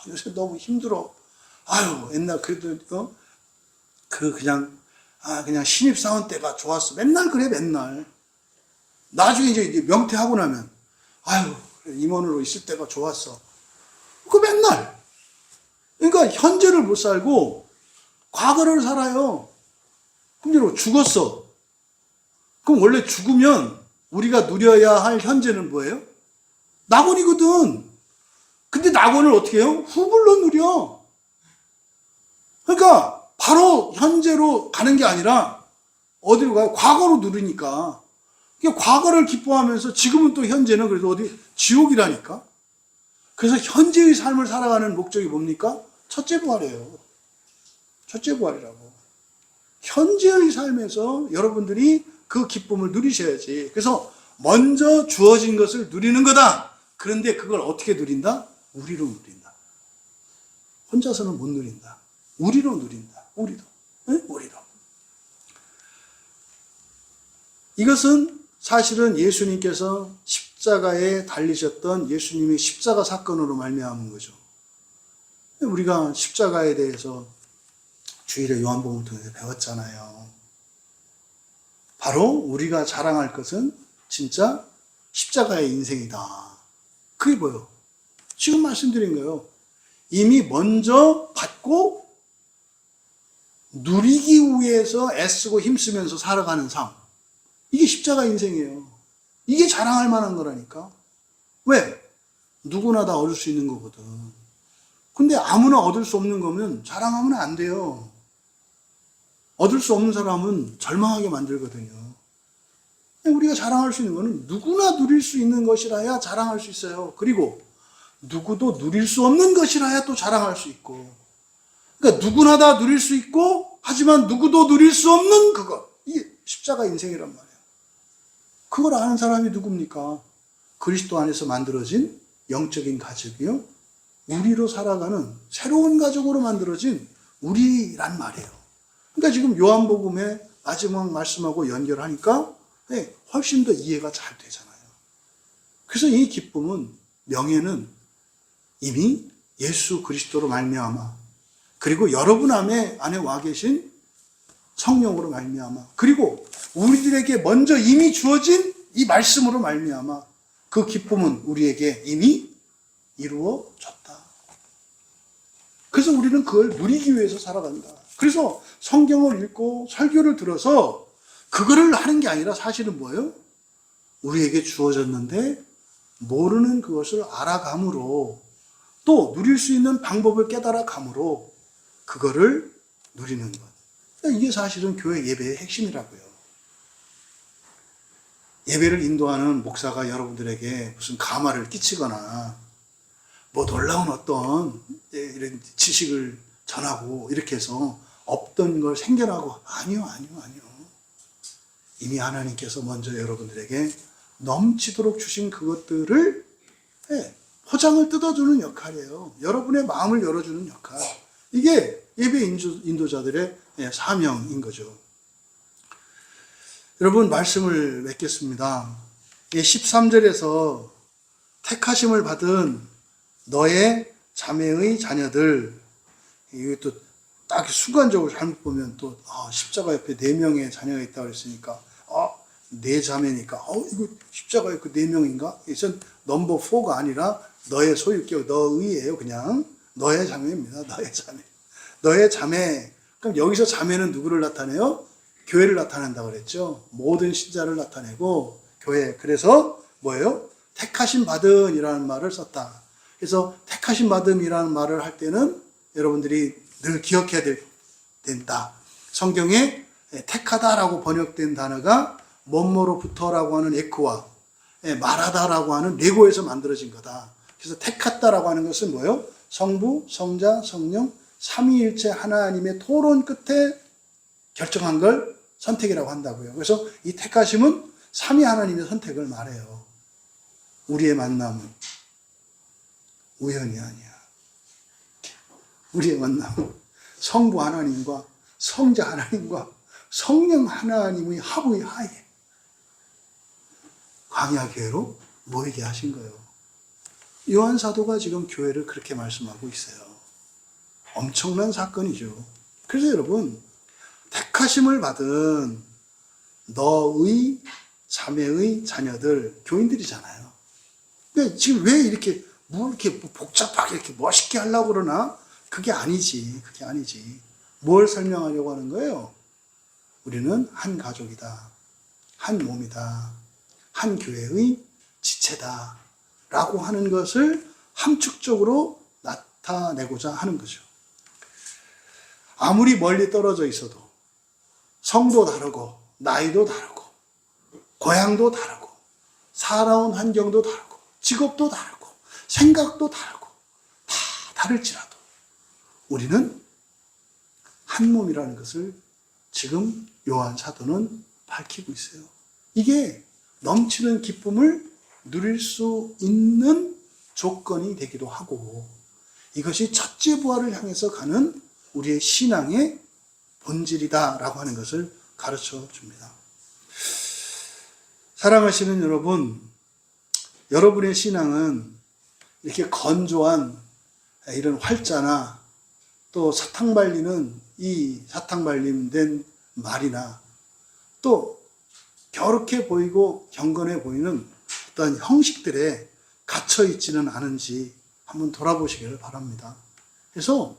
요새 너무 힘들어. 아유, 옛날 그래도, 그냥 신입사원 때가 좋았어. 맨날 그래, 맨날. 나중에 이제 명퇴하고 나면, 아유, 그래, 임원으로 있을 때가 좋았어. 그 맨날. 그러니까 현재를 못 살고, 과거를 살아요. 근데 죽었어. 그럼 원래 죽으면 우리가 누려야 할 현재는 뭐예요? 낙원이거든. 근데 낙원을 어떻게 해요? 후불로 누려. 그러니까 바로 현재로 가는 게 아니라 어디로 가요? 과거로 누르니까. 그러니까 과거를 기뻐하면서 지금은 또 현재는 그래도 어디? 지옥이라니까. 그래서 현재의 삶을 살아가는 목적이 뭡니까? 첫째 부활이에요. 첫째 부활이라고. 현재의 삶에서 여러분들이 그 기쁨을 누리셔야지. 그래서 먼저 주어진 것을 누리는 거다. 그런데 그걸 어떻게 누린다? 우리로 누린다. 혼자서는 못 누린다. 우리로 누린다. 우리도. 네? 우리로. 이것은 사실은 예수님께서 십자가에 달리셨던 예수님의 십자가 사건으로 말미암은 거죠. 우리가 십자가에 대해서 주일에 요한복음을 통해서 배웠잖아요. 바로 우리가 자랑할 것은 진짜 십자가의 인생이다. 그게 뭐예요? 지금 말씀드린 거예요. 이미 먼저 받고 누리기 위해서 애쓰고 힘쓰면서 살아가는 삶. 이게 십자가 인생이에요. 이게 자랑할 만한 거라니까. 왜? 누구나 다 얻을 수 있는 거거든. 근데 아무나 얻을 수 없는 거면 자랑하면 안 돼요. 얻을 수 없는 사람은 절망하게 만들거든요. 우리가 자랑할 수 있는 거는 누구나 누릴 수 있는 것이라야 자랑할 수 있어요. 그리고 누구도 누릴 수 없는 것이라야 또 자랑할 수 있고. 그러니까 누구나 다 누릴 수 있고 하지만 누구도 누릴 수 없는 그것. 이게 십자가 인생이란 말이에요. 그걸 아는 사람이 누굽니까? 그리스도 안에서 만들어진 영적인 가족이요. 우리로 살아가는 새로운 가족으로 만들어진 우리란 말이에요. 그러니까 지금 요한복음의 마지막 말씀하고 연결하니까 훨씬 더 이해가 잘 되잖아요. 그래서 이 기쁨은, 명예는 이미 예수 그리스도로 말미암아, 그리고 여러분 안에 와 계신 성령으로 말미암아, 그리고 우리들에게 먼저 이미 주어진 이 말씀으로 말미암아 그 기쁨은 우리에게 이미 이루어졌다. 그래서 우리는 그걸 누리기 위해서 살아간다. 그래서 성경을 읽고 설교를 들어서 그거를 하는 게 아니라 사실은 뭐예요? 우리에게 주어졌는데 모르는 그것을 알아감으로, 또 누릴 수 있는 방법을 깨달아감으로 그거를 누리는 것. 이게 사실은 교회 예배의 핵심이라고요. 예배를 인도하는 목사가 여러분들에게 무슨 가마를 끼치거나 뭐 놀라운 어떤 이런 지식을 전하고 이렇게 해서 없던 걸 생겨나고, 아니요. 이미 하나님께서 먼저 여러분들에게 넘치도록 주신 그것들을 포장을 뜯어주는 역할이에요. 여러분의 마음을 열어주는 역할. 이게 예배 인도자들의 사명인 거죠. 여러분, 말씀을 맺겠습니다. 13절에서 택하심을 받은 너의 자매의 자녀들, 이것도 딱 순간적으로 잘못 보면 또 십자가 옆에 4명의 자녀가 있다고 그랬으니까 네 자매니까 이거 십자가에 그 4명인가? 이건 넘버 4가 아니라 너의 소유격, 너의예요. 그냥 너의 자매입니다. 너의 자매. 너의 자매. 그럼 여기서 자매는 누구를 나타내요? 교회를 나타낸다고 그랬죠. 모든 신자를 나타내고 교회. 그래서 뭐예요? 택하심 받음이라는 말을 썼다. 그래서 택하심 받음이라는 말을 할 때는 여러분들이 늘 기억해야 된다. 성경에 택하다라고 번역된 단어가 뭐뭐로부터라고 하는 에크와 말하다라고 하는 레고에서 만들어진 거다. 그래서 택했다라고 하는 것은 뭐예요? 성부, 성자, 성령, 삼위일체 하나님의 토론 끝에 결정한 걸 선택이라고 한다고요. 그래서 이 택하심은 삼위 하나님의 선택을 말해요. 우리의 만남은 우연이 아니야. 우리의 만남은 성부 하나님과 성자 하나님과 성령 하나님의 합의 하에 광야교회로 모이게 하신 거예요. 요한 사도가 지금 교회를 그렇게 말씀하고 있어요. 엄청난 사건이죠. 그래서 여러분, 택하심을 받은 너의 자매의 자녀들, 교인들이잖아요. 근데 지금 왜 이렇게 복잡하게 이렇게 멋있게 하려고 그러나? 그게 아니지. 그게 아니지. 뭘 설명하려고 하는 거예요? 우리는 한 가족이다. 한 몸이다. 한 교회의 지체다. 라고 하는 것을 함축적으로 나타내고자 하는 거죠. 아무리 멀리 떨어져 있어도 성도 다르고 나이도 다르고 고향도 다르고 살아온 환경도 다르고 직업도 다르고 생각도 다르고 다 다를지라도 우리는 한 몸이라는 것을 지금 요한 사도는 밝히고 있어요. 이게 넘치는 기쁨을 누릴 수 있는 조건이 되기도 하고 이것이 첫째 부활을 향해서 가는 우리의 신앙의 본질이다라고 하는 것을 가르쳐 줍니다. 사랑하시는 여러분, 여러분의 신앙은 이렇게 건조한 이런 활자나 또 사탕 발리는 이 사탕 발림된 말이나 또 겨렇게 보이고 경건해 보이는 어떤 형식들에 갇혀 있지는 않은지 한번 돌아보시기를 바랍니다. 그래서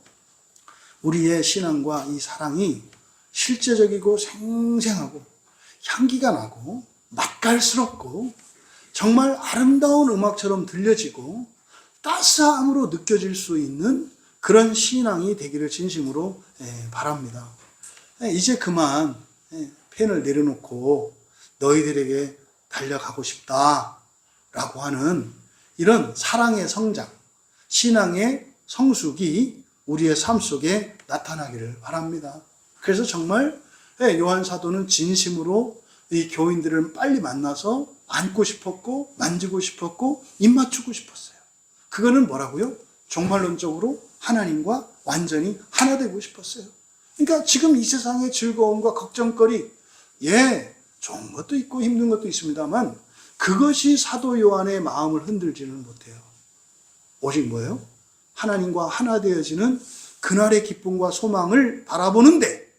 우리의 신앙과 이 사랑이 실제적이고 생생하고 향기가 나고 맛깔스럽고 정말 아름다운 음악처럼 들려지고 따스함으로 느껴질 수 있는 그런 신앙이 되기를 진심으로 바랍니다. 이제 그만 펜을 내려놓고 너희들에게 달려가고 싶다라고 하는 이런 사랑의 성장, 신앙의 성숙이 우리의 삶 속에 나타나기를 바랍니다. 그래서 정말 요한 사도는 진심으로 이 교인들을 빨리 만나서 안고 싶었고 만지고 싶었고 입맞추고 싶었어요. 그거는 뭐라고요? 종말론적으로 하나님과 완전히 하나 되고 싶었어요. 그러니까 지금 이 세상의 즐거움과 걱정거리, 좋은 것도 있고 힘든 것도 있습니다만 그것이 사도 요한의 마음을 흔들지는 못해요. 오직 뭐예요? 하나님과 하나 되어지는 그날의 기쁨과 소망을 바라보는데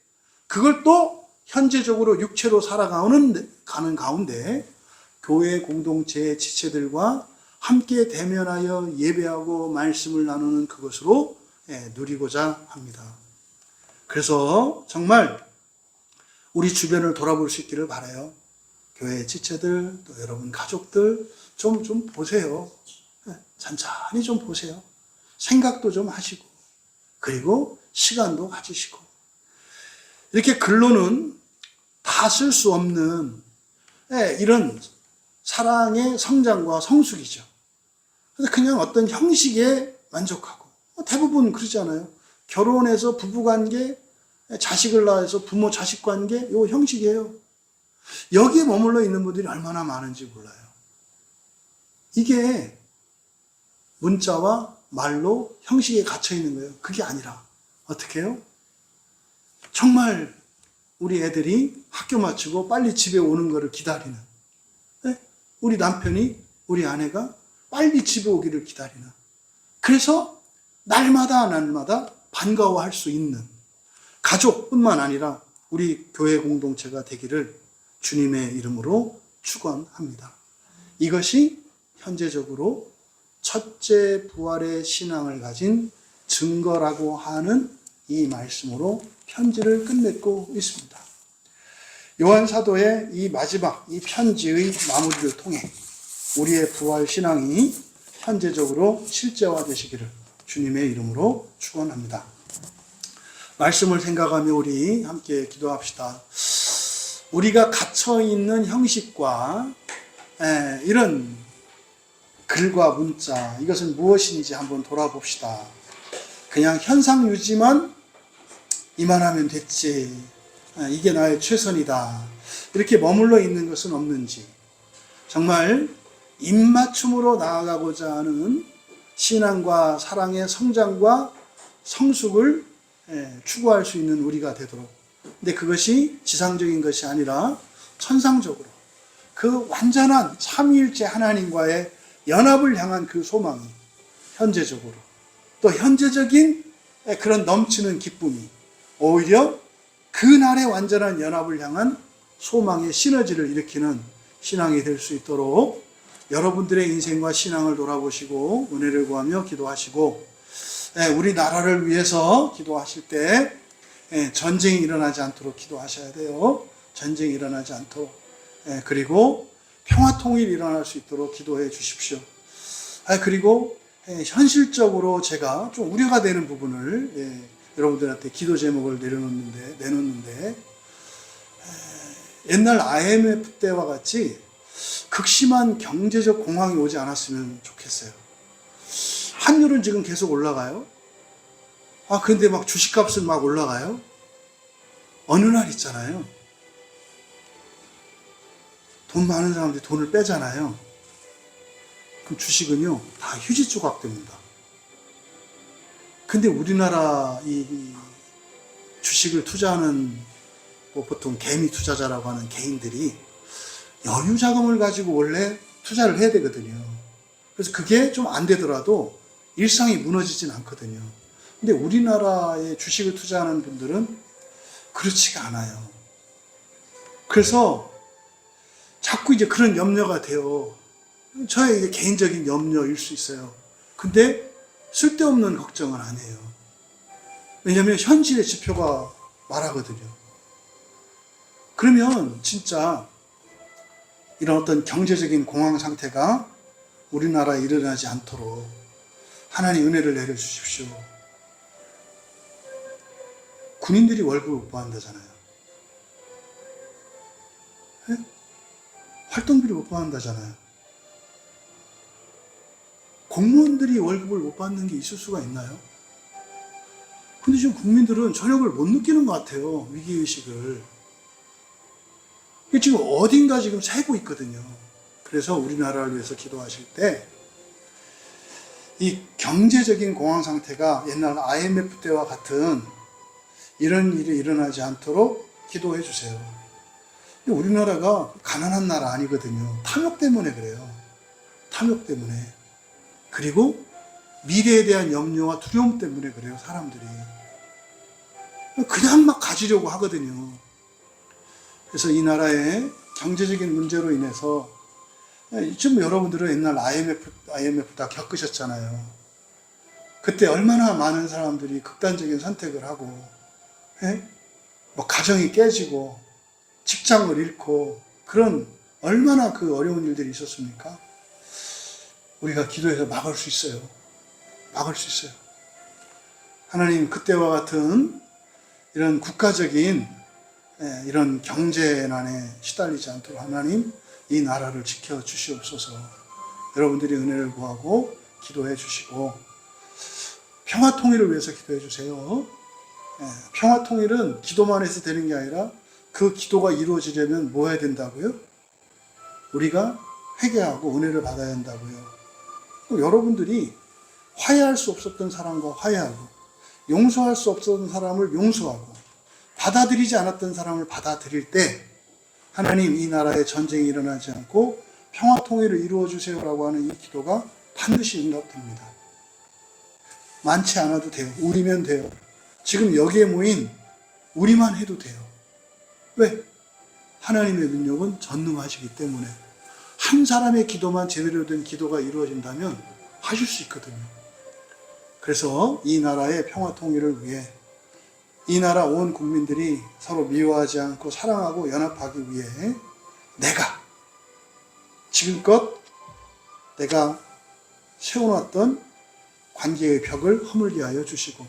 그걸 또 현재적으로 육체로 살아가는 가운데 교회 공동체의 지체들과 함께 대면하여 예배하고 말씀을 나누는 그것으로 누리고자 합니다. 그래서 정말 우리 주변을 돌아볼 수 있기를 바라요. 교회 지체들, 또 여러분 가족들 좀 보세요. 천천히 좀 보세요. 생각도 좀 하시고 그리고 시간도 가지시고 이렇게 글로는 다 쓸 수 없는 이런 사랑의 성장과 성숙이죠. 그래서 그냥 어떤 형식에 만족하고 대부분 그러잖아요. 결혼해서 부부관계, 자식을 낳아서 부모 자식 관계 이 형식이에요. 여기에 머물러 있는 분들이 얼마나 많은지 몰라요. 이게 문자와 말로 형식에 갇혀 있는 거예요. 그게 아니라 어떻게 해요? 정말 우리 애들이 학교 마치고 빨리 집에 오는 것을 기다리는, 우리 남편이 우리 아내가 빨리 집에 오기를 기다리는, 그래서 날마다 반가워할 수 있는 가족뿐만 아니라 우리 교회 공동체가 되기를 주님의 이름으로 축원합니다. 이것이 현재적으로 첫째 부활의 신앙을 가진 증거라고 하는 이 말씀으로 편지를 끝맺고 있습니다. 요한 사도의 이 마지막 이 편지의 마무리를 통해 우리의 부활 신앙이 현재적으로 실제화되시기를 주님의 이름으로 축원합니다. 말씀을 생각하며 우리 함께 기도합시다. 우리가 갇혀있는 형식과 이런 글과 문자, 이것은 무엇인지 한번 돌아봅시다. 그냥 현상 유지만 이만하면 됐지, 이게 나의 최선이다, 이렇게 머물러 있는 것은 없는지, 정말 입맞춤으로 나아가고자 하는 신앙과 사랑의 성장과 성숙을 추구할 수 있는 우리가 되도록, 근데 그것이 지상적인 것이 아니라 천상적으로 그 완전한 삼위일체 하나님과의 연합을 향한 그 소망이 현재적으로, 또 현재적인 그런 넘치는 기쁨이 오히려 그날의 완전한 연합을 향한 소망의 시너지를 일으키는 신앙이 될 수 있도록 여러분들의 인생과 신앙을 돌아보시고 은혜를 구하며 기도하시고, 우리나라를 위해서 기도하실 때 전쟁이 일어나지 않도록 기도하셔야 돼요. 전쟁이 일어나지 않도록. 그리고 평화통일이 일어날 수 있도록 기도해 주십시오. 그리고 현실적으로 제가 좀 우려가 되는 부분을 여러분들한테 기도 제목을 내놓는데, 옛날 IMF 때와 같이 극심한 경제적 공황이 오지 않았으면 좋겠어요. 환율은 지금 계속 올라가요. 근데 막 주식값은 막 올라가요. 어느 날 있잖아요, 돈 많은 사람들이 돈을 빼잖아요. 그럼 주식은요, 다 휴지 조각 됩니다. 근데 우리나라 이 주식을 투자하는 보통 개미 투자자라고 하는 개인들이 여유 자금을 가지고 원래 투자를 해야 되거든요. 그래서 그게 좀 안 되더라도 일상이 무너지진 않거든요. 근데 우리나라에 주식을 투자하는 분들은 그렇지가 않아요. 그래서 자꾸 이제 그런 염려가 돼요. 저의 개인적인 염려일 수 있어요. 근데 쓸데없는 걱정은 안 해요. 왜냐하면 현실의 지표가 말하거든요. 그러면 진짜 이런 어떤 경제적인 공황 상태가 우리나라에 일어나지 않도록 하나님 은혜를 내려주십시오. 군인들이 월급을 못 받는다잖아요. 활동비를 못 받는다잖아요. 공무원들이 월급을 못 받는 게 있을 수가 있나요? 근데 지금 국민들은 저녁을 못 느끼는 것 같아요. 위기의식을. 지금 어딘가 지금 새고 있거든요. 그래서 우리나라를 위해서 기도하실 때 이 경제적인 공황 상태가 옛날 IMF 때와 같은 이런 일이 일어나지 않도록 기도해 주세요. 우리나라가 가난한 나라 아니거든요. 탐욕 때문에 그래요. 탐욕 때문에. 그리고 미래에 대한 염려와 두려움 때문에 그래요. 사람들이 그냥 막 가지려고 하거든요. 그래서 이 나라의 경제적인 문제로 인해서, 지금 여러분들은 옛날 IMF 다 겪으셨잖아요. 그때 얼마나 많은 사람들이 극단적인 선택을 하고, 뭐 가정이 깨지고 직장을 잃고, 그런 얼마나 그 어려운 일들이 있었습니까? 우리가 기도해서 막을 수 있어요. 막을 수 있어요. 하나님, 그때와 같은 이런 국가적인 이런 경제난에 시달리지 않도록 하나님 이 나라를 지켜주시옵소서. 여러분들이 은혜를 구하고 기도해 주시고, 평화통일을 위해서 기도해 주세요. 평화통일은 기도만 해서 되는 게 아니라 그 기도가 이루어지려면 뭐 해야 된다고요? 우리가 회개하고 은혜를 받아야 한다고요. 여러분들이 화해할 수 없었던 사람과 화해하고, 용서할 수 없었던 사람을 용서하고, 받아들이지 않았던 사람을 받아들일 때 하나님, 이 나라에 전쟁이 일어나지 않고 평화통일을 이루어주세요라고 하는 이 기도가 반드시 응답됩니다. 많지 않아도 돼요. 우리면 돼요. 지금 여기에 모인 우리만 해도 돼요. 왜? 하나님의 능력은 전능하시기 때문에. 한 사람의 기도만 제대로 된 기도가 이루어진다면 하실 수 있거든요. 그래서 이 나라의 평화 통일을 위해 이 나라 온 국민들이 서로 미워하지 않고 사랑하고 연합하기 위해 내가 지금껏 내가 세워놨던 관계의 벽을 허물게 하여 주시고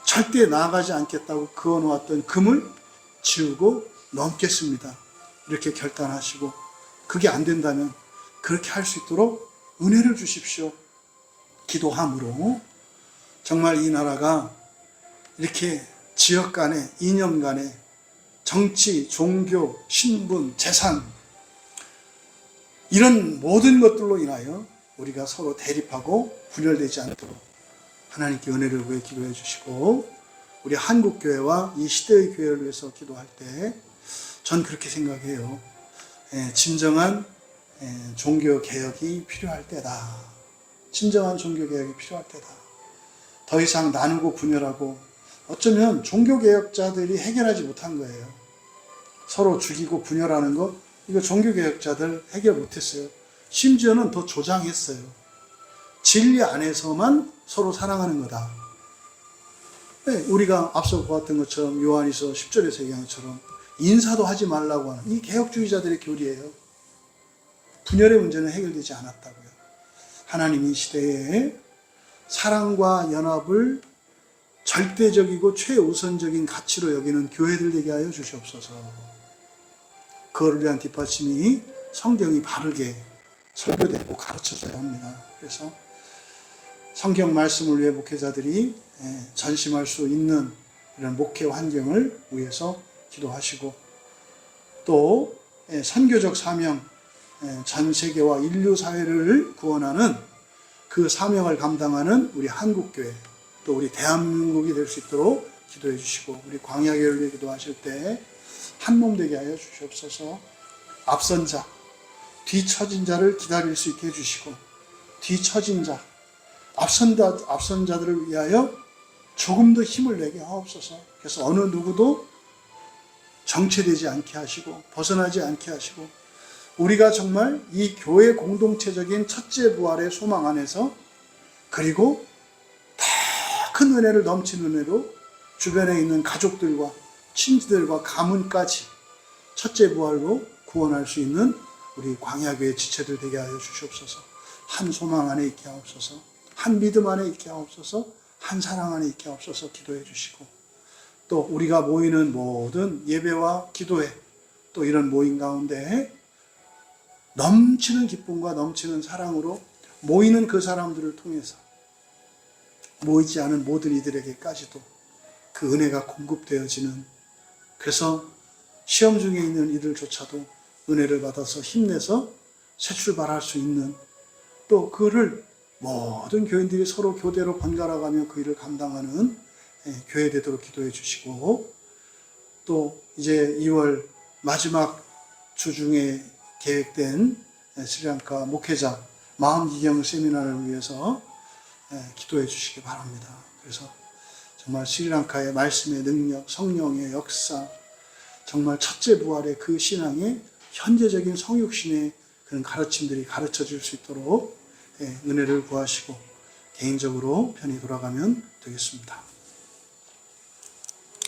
절대 나아가지 않겠다고 그어놓았던 금을 지우고 넘겠습니다. 이렇게 결단하시고 그게 안 된다면 그렇게 할 수 있도록 은혜를 주십시오. 기도함으로 정말 이 나라가 이렇게 지역 간에, 이념 간에 정치, 종교, 신분, 재산 이런 모든 것들로 인하여 우리가 서로 대립하고 분열되지 않도록 하나님께 은혜를 구해 기도해 주시고 우리 한국교회와 이 시대의 교회를 위해서 기도할 때 전 그렇게 생각해요. 진정한 종교개혁이 필요할 때다. 진정한 종교개혁이 필요할 때다. 더 이상 나누고 분열하고 어쩌면 종교개혁자들이 해결하지 못한 거예요. 서로 죽이고 분열하는 거 이거 종교개혁자들 해결 못했어요. 심지어는 더 조장했어요. 진리 안에서만 서로 사랑하는 거다. 우리가 앞서 보았던 것처럼 요한이서 10절에서 얘기한 것처럼 인사도 하지 말라고 하는 이 개혁주의자들의 교리예요. 분열의 문제는 해결되지 않았다고요. 하나님 이 시대에 사랑과 연합을 절대적이고 최우선적인 가치로 여기는 교회들 되게 하여 주시옵소서. 그거를 위한 뒷받침이 성경이 바르게 설교되고 가르쳐져야 합니다. 그래서 성경 말씀을 위해 목회자들이 전심할 수 있는 이런 목회 환경을 위해서 기도하시고 또 선교적 사명, 전 세계와 인류 사회를 구원하는 그 사명을 감당하는 우리 한국교회 또 우리 대한민국이 될 수 있도록 기도해 주시고 우리 광야교회를 위해 기도하실 때 한몸 되게 하여 주시옵소서. 앞선 자, 뒤처진 자를 기다릴 수 있게 해주시고 뒤처진 자, 앞선 자들을 위하여 조금 더 힘을 내게 하옵소서. 그래서 어느 누구도 정체되지 않게 하시고 벗어나지 않게 하시고 우리가 정말 이 교회 공동체적인 첫째 부활의 소망 안에서 그리고 더 큰 은혜를 넘치는 은혜로 주변에 있는 가족들과 친지들과 가문까지 첫째 부활로 구원할 수 있는 우리 광야교회 지체들 되게 하여 주시옵소서. 한 소망 안에 있게 하옵소서. 한 믿음 안에 있게 하옵소서. 한 사랑 안에 있게 하옵소서. 기도해 주시고 또 우리가 모이는 모든 예배와 기도회 또 이런 모임 가운데 넘치는 기쁨과 넘치는 사랑으로 모이는 그 사람들을 통해서 모이지 않은 모든 이들에게까지도 그 은혜가 공급되어지는 그래서 시험 중에 있는 이들조차도 은혜를 받아서 힘내서 새 출발할 수 있는 또 그를 모든 교인들이 서로 교대로 번갈아가며 그 일을 감당하는 교회 되도록 기도해 주시고 또 이제 2월 마지막 주 중에 계획된 스리랑카 목회자 마음기경 세미나를 위해서 기도해 주시기 바랍니다. 그래서 정말 스리랑카의 말씀의 능력, 성령의 역사, 정말 첫째 부활의 그 신앙의 현재적인 성육신의 그런 가르침들이 가르쳐 줄 수 있도록 은혜를 구하시고 개인적으로 편히 돌아가면 되겠습니다.